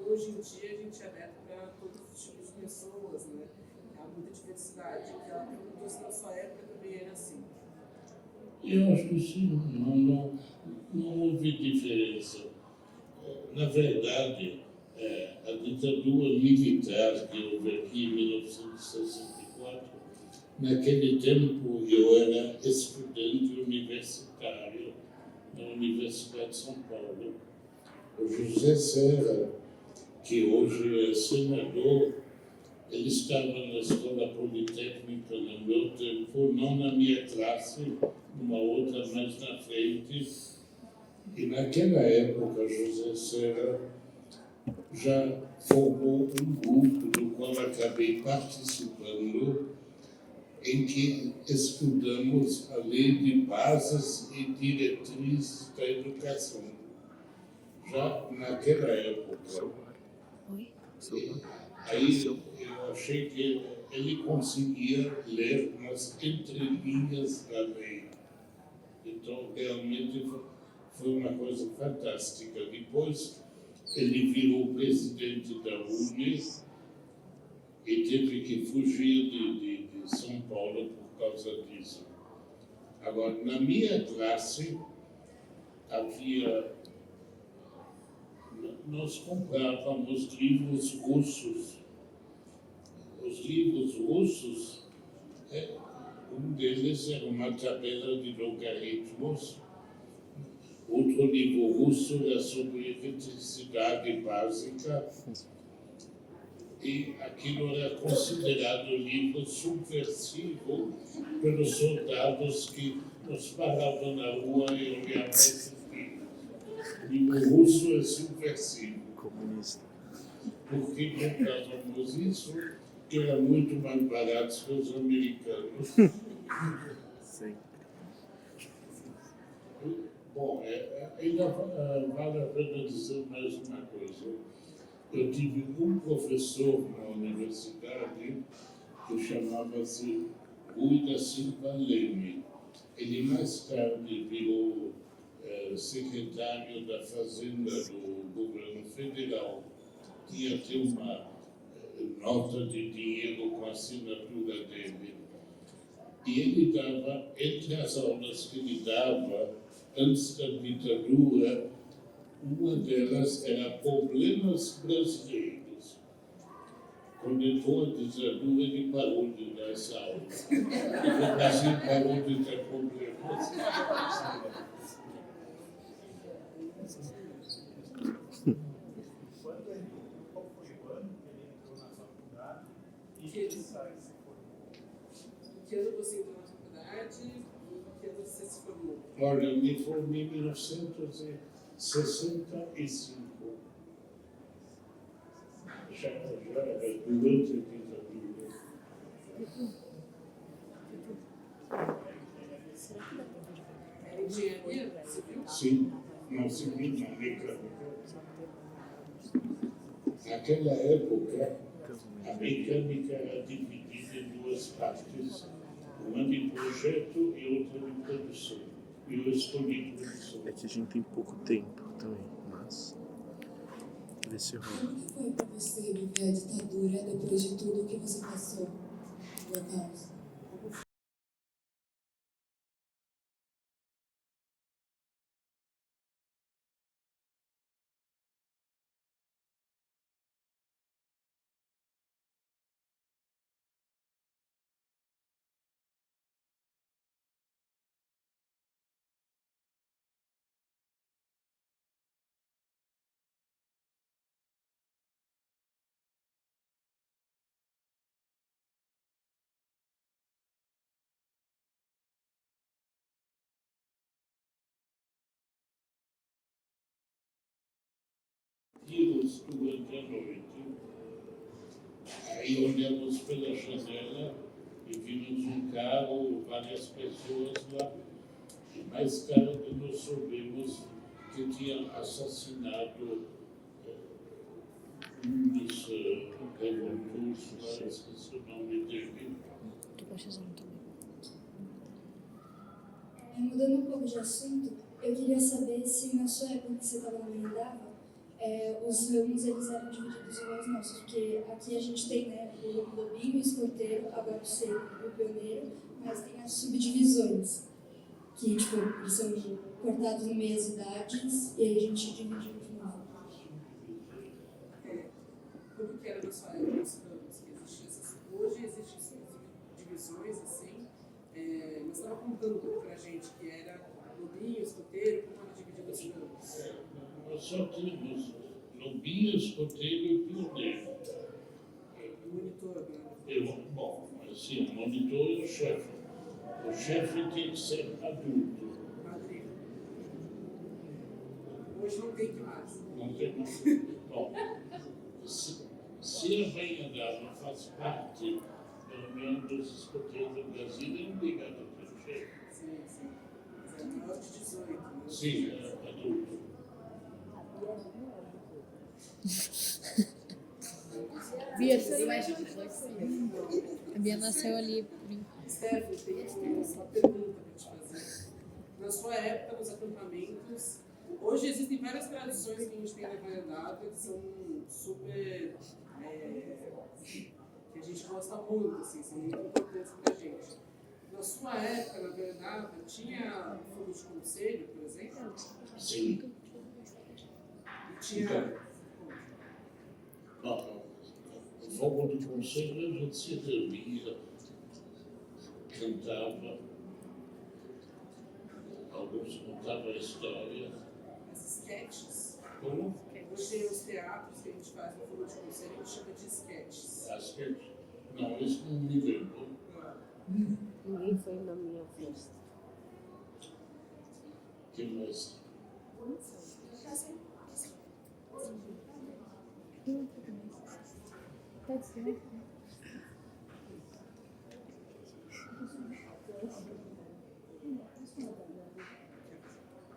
hoje em dia a gente é aberto para todos os tipos de pessoas, né? Há muita diversidade. E ela perguntou se na sua época também era assim. Eu acho que sim, não houve diferença. Na verdade, a ditadura militar que houve aqui em 1964, naquele tempo eu era estudante universitário na Universidade de São Paulo. O José Serra, que hoje é senador, ele estava na Escola Politécnica no meu tempo, não na minha classe, uma outra mais na frente. E naquela época, José Serra já formou um grupo do qual acabei participando, em que estudamos a lei de bases e diretrizes da educação. Já naquela época. Aí eu achei que ele conseguia ler nas entrelinhas da lei. Então, realmente foi uma coisa fantástica. Depois, ele virou presidente da UNE e teve que fugir de São Paulo por causa disso. Agora, na minha classe, nós comprávamos livros russos. Os livros russos, um deles era uma tabela de logaritmos, outro livro russo era sobre eletricidade básica, e aquilo era considerado livro subversivo pelos soldados que nos paravam na rua e olhavam esses livros. O livro russo é subversivo. Comunista. Por que comprávamos isso? Que era muito mais barato que os americanos. Sim. Bom, ainda vale a pena dizer mais uma coisa. Eu tive um professor na universidade que chamava-se Rui da Silva Leme. Ele mais tarde virou secretário da Fazenda do governo federal. Tinha até uma nota de dinheiro com a assinatura dele. E ele dava, entre as aulas que ele dava, antes da ditadura, uma delas era Problemas Brasileiros. Quando entrou a ditadura, ele parou de dar essa aula. O Brasil parou de ter problemas. Que ano você entrou na faculdade e que ano você se formou? Olha, eu me formei em 1965. Já era durante a ditadura. Era engenharia civil? Sim, não civil, não, mecânica. Naquela época, a mecânica era dividida em duas partes, uma de projeto e outra de produção. E eu escolhi produção. É que a gente tem pouco tempo também, mas vê se rola. Como que foi para você viver a ditadura depois de tudo que você passou, meu Carlos? Tiros durante a noite. Aí olhamos pela janela e vimos um carro, várias pessoas lá. E mais tarde nós soubemos que tinha assassinado um dos revoltosos, lá, esqueci o nome dele. Mudando um pouco de assunto, eu queria saber se na sua época que você estava na Vaiendava, os ramos eles eram divididos igual aos nossos, porque aqui a gente tem, né, o ramo lobinho, o escoteiro, agora o seco, o pioneiro, mas tem as subdivisões, que tipo, eles são cortados no meio as idades e aí a gente dividiu de novo. Como que era na sua época os ramos que existiam? Hoje existem divisões assim, mas estava contando um pouco pra gente que era lobinho, escoteiro, como era só temos Nobias, Cotelho e Pioneiro. Bom, mas sim, o monitor e o chefe. O chefe tem que ser adulto. Hoje não tem que mais. Não tem mais. Bom, se a Vaiandava faz parte da União dos Escoteiros do Brasil, é obrigado pelo chefe. Sim, sim. Mas é maior de 18, né? Sim, é adulto. Bia, a Bia nasceu ali. Stephanie, tem uma pergunta para te fazer. Na sua época, nos acampamentos, hoje existem várias tradições que a gente tem na Vaiandava que são super... que a gente gosta muito, assim, são muito importantes para a gente. Na sua época, na Vaiandava, tinha fogo de conselho, por exemplo? Sim. E tinha... O fogo do conselho, a gente se reunia, cantava, alguns contavam a história. As sketches. Como? Hoje os teatros que a gente faz no fogo de conselho, a gente chama de sketches. As sketches? Não, isso não me lembro. Ninguém foi na minha festa. Que mais?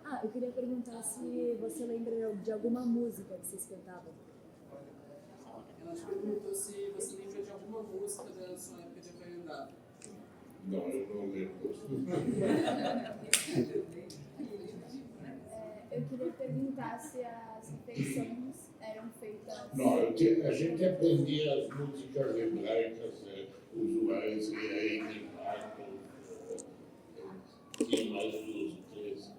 Ah, eu queria perguntar se você lembra de alguma música que vocês cantavam. Ela te perguntou se você lembra de alguma música da sua época de Vaiandava. Não, eu não lembro. Eu queria perguntar se as refeições eram feitas... Não, a gente aprendia as músicas hebraicas usuais, e aí de Marco, tinha mais 2 ou 3.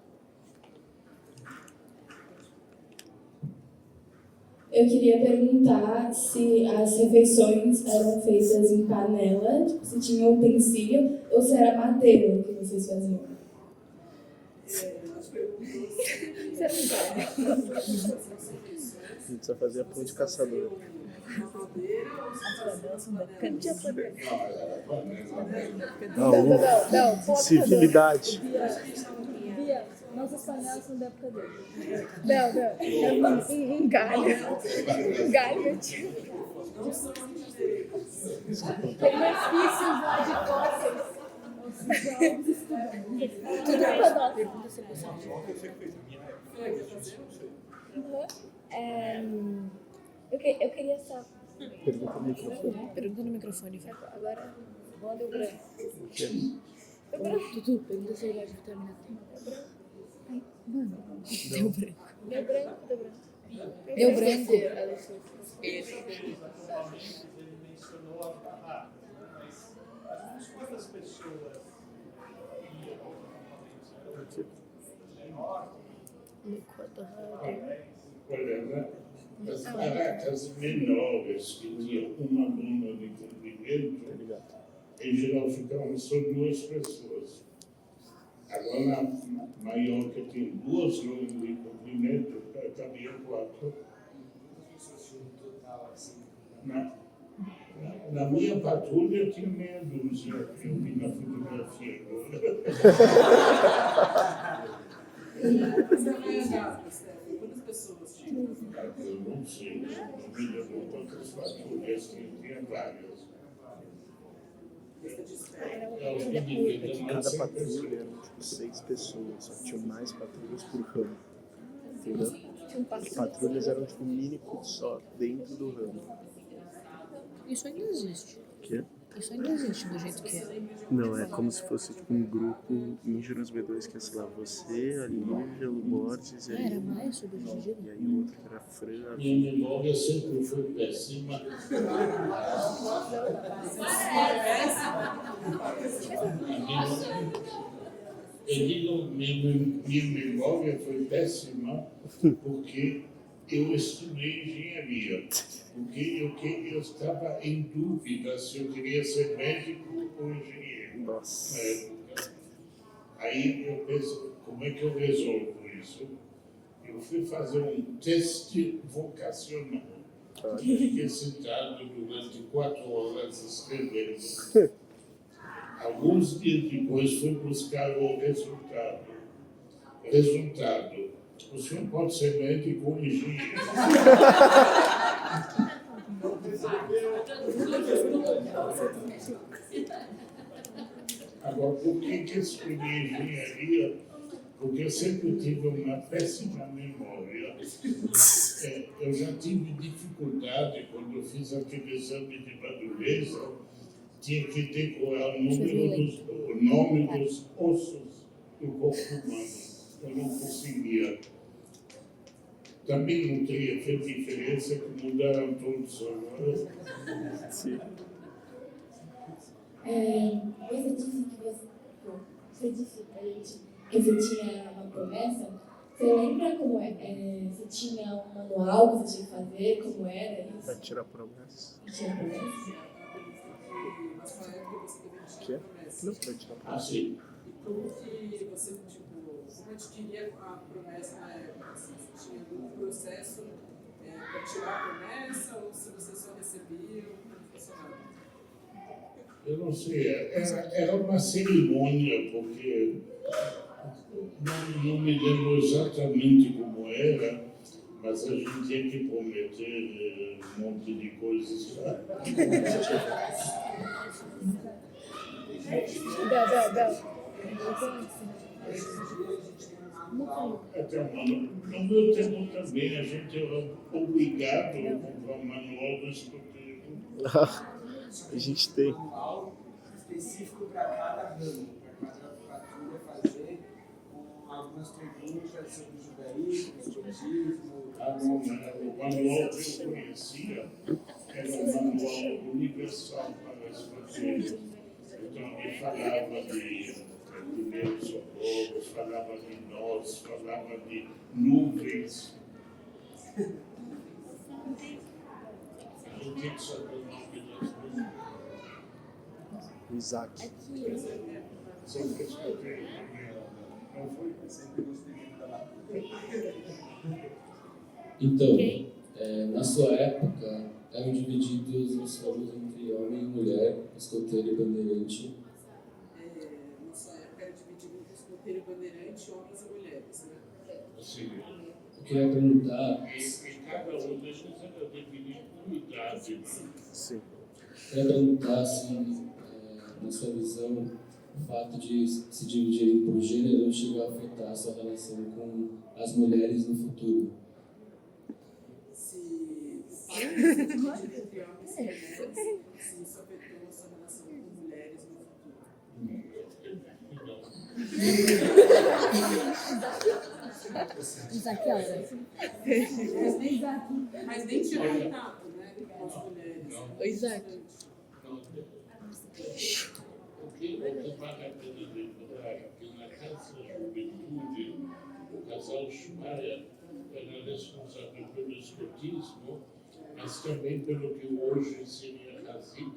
Eu queria perguntar se as refeições eram feitas em panela, tipo, se tinha utensílio, ou se era madeira que vocês faziam. Ela te perguntou se... Você não sabe. A gente só fazia pão de caçador. Não, Civilidade. Bia, nossas panelas são da época dele. Não, um galho. Um galho, tipo. Tem resquícios lá de fósseis. Tudo pra nós. Pergunta se você Eu queria só... Pergunta no microfone. Pergunta no microfone. Agora, bola deu branco. Tutu, pergunta se ele gosta de vitamina D. Mano, deu branco. Deu branco, deu branco. Deu branco. Quantas pessoas as barracas menores que tinham uma lona de comprimento, em geral ficavam só 2 pessoas. Agora, na maior que tem 2 lonas de comprimento, cabia 4. Na minha patrulha tinha meia dúzia, eu vi na fotografia agora. Você vai andar, Stephanie? Quantas pessoas tinham? Eu não sei, não me lembro quantas patrulhas tinha várias. Cada patrulha eram tipo 6 pessoas, só que tinham mais patrulhas por ramo. Entendeu? As patrulhas eram tipo mini só dentro do ramo. Isso ainda existe. O quê? Isso ainda existe do jeito que é. Não, é como se fosse tipo um grupo Íngeros B2, que é, sei lá, você, a Lívia, o Borges e Era mais subdividido? E aí o outro que era a Fran. Minha memória sempre foi péssima. Eu digo, minha memória foi péssima porque eu estudei engenharia. Porque eu estava em dúvida se eu queria ser médico ou engenheiro. Nossa. Aí eu penso, como é que eu resolvo isso? Eu fui fazer um teste vocacional. Fiquei sentado durante 4 horas escrevendo. Alguns dias depois fui buscar o resultado. Resultado: o senhor pode ser médico ou engenheiro. Agora, por que escolhi engenharia? Porque eu sempre tive uma péssima memória. Eu já tive dificuldade quando eu fiz aquele exame de madureza, tinha que decorar o nome dos ossos do corpo humano. Eu não conseguia. Também não teria feito diferença que mudaram todos agora. Sim. Você disse que você tinha uma promessa. Você lembra como você tinha um manual que você tinha que fazer, como era isso? Para tirar promessa. Tirar promessa? Que é? Não, para tirar promessa. Ah, sim. Como que você, como adquiria a promessa na época? Você tinha algum processo para tirar a promessa ou se você só recebia? Como funcionava? Eu não sei, era uma cerimônia, porque não me lembro exatamente como era, mas a gente tinha que prometer um monte de coisas. No meu tempo também a gente era obrigado a comprar um manual do escoteiro. A gente tem. Específico para cada ramo, para cada patrulha fazer, com algumas perguntas sobre o judaísmo, o escotismo. O manual que eu conhecia era um manual universal para escoteiros. Então ele falava de primeiros socorros, falava de nós, falava de nuvens. A gente tem que saber o nome das coisas. Isaac. Sempre escutei. Não foi? Então, na sua época, eram divididos os ramos entre homem e mulher, escoteiro e bandeirante. Na sua época era dividido entre escoteiro e bandeirante, homens e mulheres, né? Sim. Eu queria perguntar... E cada um deles era definido por idade. Sim. Eu queria perguntar se, na sua visão, o fato de se dividirem por gênero chegou a afetar a sua relação com as mulheres no futuro. Se o pai se dividir entre homens e mulheres, se isso afetou a sua relação com mulheres no futuro. Mas nem tinha contato, né, com as mulheres. Isaac. O que vale a pena lembrar é que na Casa Juventude, o casal Schmeier era responsável pelo escotismo, mas também pelo que hoje seria Hasid.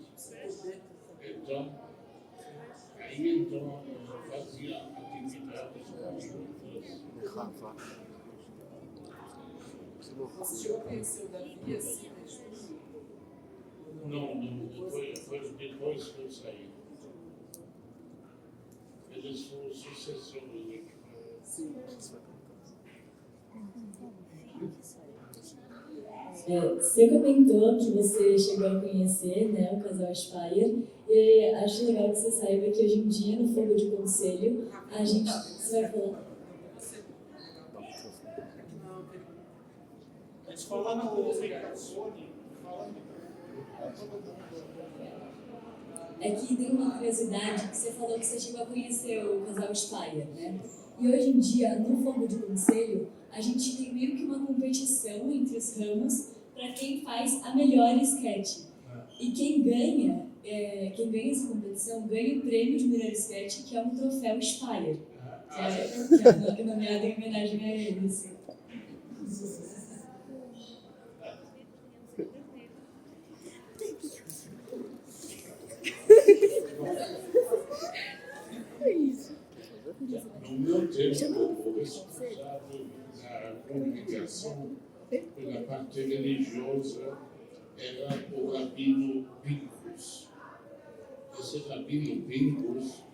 Então, fazia atividades conjuntas. Você chegou a conhecer o Davi assim, né? Não, foi depois que eu saí. Eles foram sucessores. Sim. Você comentou que você chegou a conhecer, né, o casal Speyer, e acho legal que você saiba que hoje em dia, no Fogo de Conselho, a gente... Você vai falar? A gente fala na microfone. É que tem uma curiosidade, que você falou que você chegou a conhecer o casal Speyer, né? E hoje em dia, no Fogo de Conselho, a gente tem meio que uma competição entre os ramos para quem faz a melhor sketch. E quem ganha essa competição ganha o prêmio de melhor sketch, que é um troféu Speyer, que é nomeado em homenagem a eles. No meu tempo, responsável da comunicação pela parte religiosa era o Rabino Pinkus. Esse Rabino Pinkus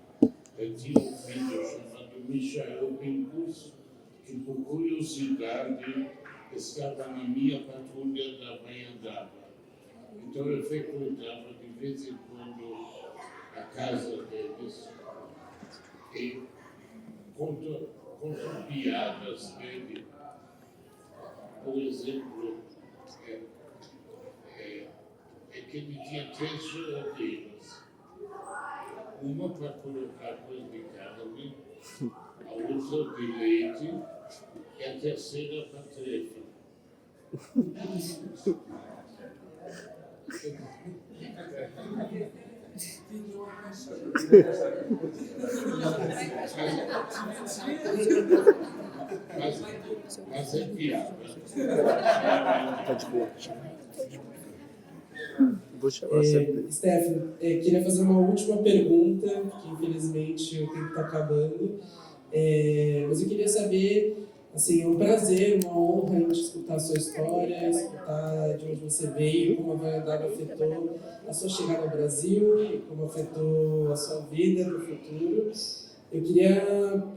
tinha um filho chamado Michael Pinkus, que por curiosidade estava na minha patrulha da Vaiandava. Então eu frequentava de vez em quando a casa deles e conto piadas dele. Por exemplo, que ele tinha 3 geladeiras. Uma para colocar coisa de carne, a outra de leite e a terceira para trefa. Mas é piada. Tá de boa. Vou chamar Stefano, queria fazer uma última pergunta, que infelizmente o tempo está acabando. Mas eu queria saber, assim, é um prazer, uma honra a gente escutar a sua história, escutar de onde você veio, como a Vaiandava afetou a sua chegada ao Brasil e como afetou a sua vida no futuro. Eu queria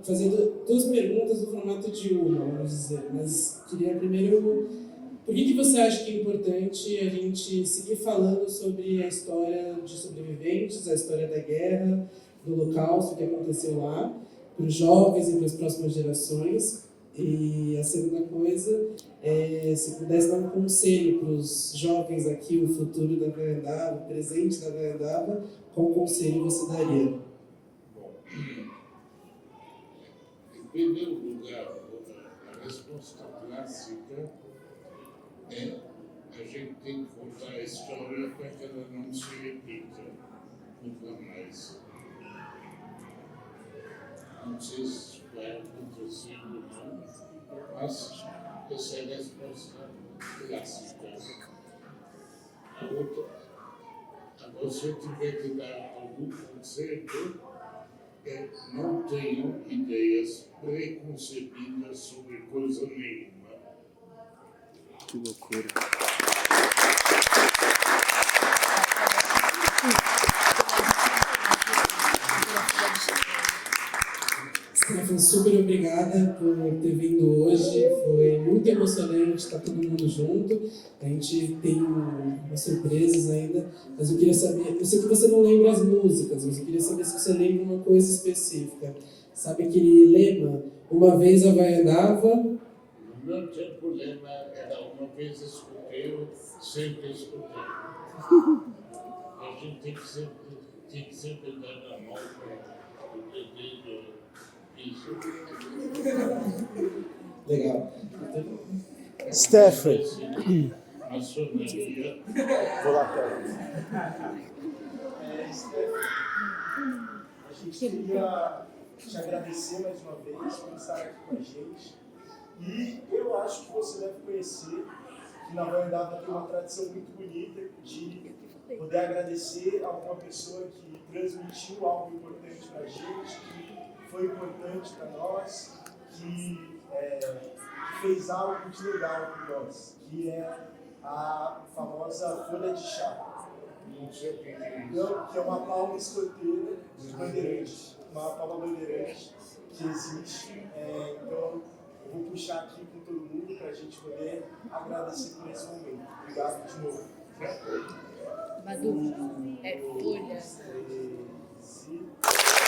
fazer 2 perguntas no formato de uma, vamos dizer, mas queria primeiro... Por que você acha que é importante a gente seguir falando sobre a história de sobreviventes, a história da guerra, do Holocausto que aconteceu lá, para os jovens e para as próximas gerações? E a segunda coisa, se pudesse dar um conselho para os jovens aqui, o futuro da Vaiandava, o presente da Vaiandava, qual conselho você daria? Bom, em primeiro lugar, a resposta clássica a gente tem que contar a história para que ela não se repita nunca mais. Não sei se vai acontecer ou não, mas essa é a resposta clássica. A outra, se eu tiver que dar algum conselho, não tenham ideias preconcebidas sobre coisa nenhuma. Que loucura. Stefano, super obrigada por ter vindo hoje. Foi muito emocionante estar todo mundo junto. A gente tem umas surpresas ainda, mas eu queria saber, eu sei que você não lembra as músicas, mas eu queria saber se você lembra uma coisa específica. Sabe aquele lema, uma vez a Vaiandava? No meu tempo, o lema era uma vez escutei, sempre escutei. A gente tem que sempre dar na mão para o dedo isso. Legal. Stefano. Maçonaria. Vou lá, cara. A gente queria te agradecer mais uma vez por estar aqui com a gente. E eu acho que você deve conhecer que na Vaiandava tem uma tradição muito bonita de poder agradecer a uma pessoa que transmitiu algo importante para a gente, que foi importante para nós, que fez algo de legal para nós, que é a famosa folha de chá. Então, que é uma palma escoteira de bandeirante, uma palma bandeirante que existe. Então, eu vou puxar aqui com todo mundo para a gente poder agradecer por esse momento. Obrigado de novo. Madu, folha. 13.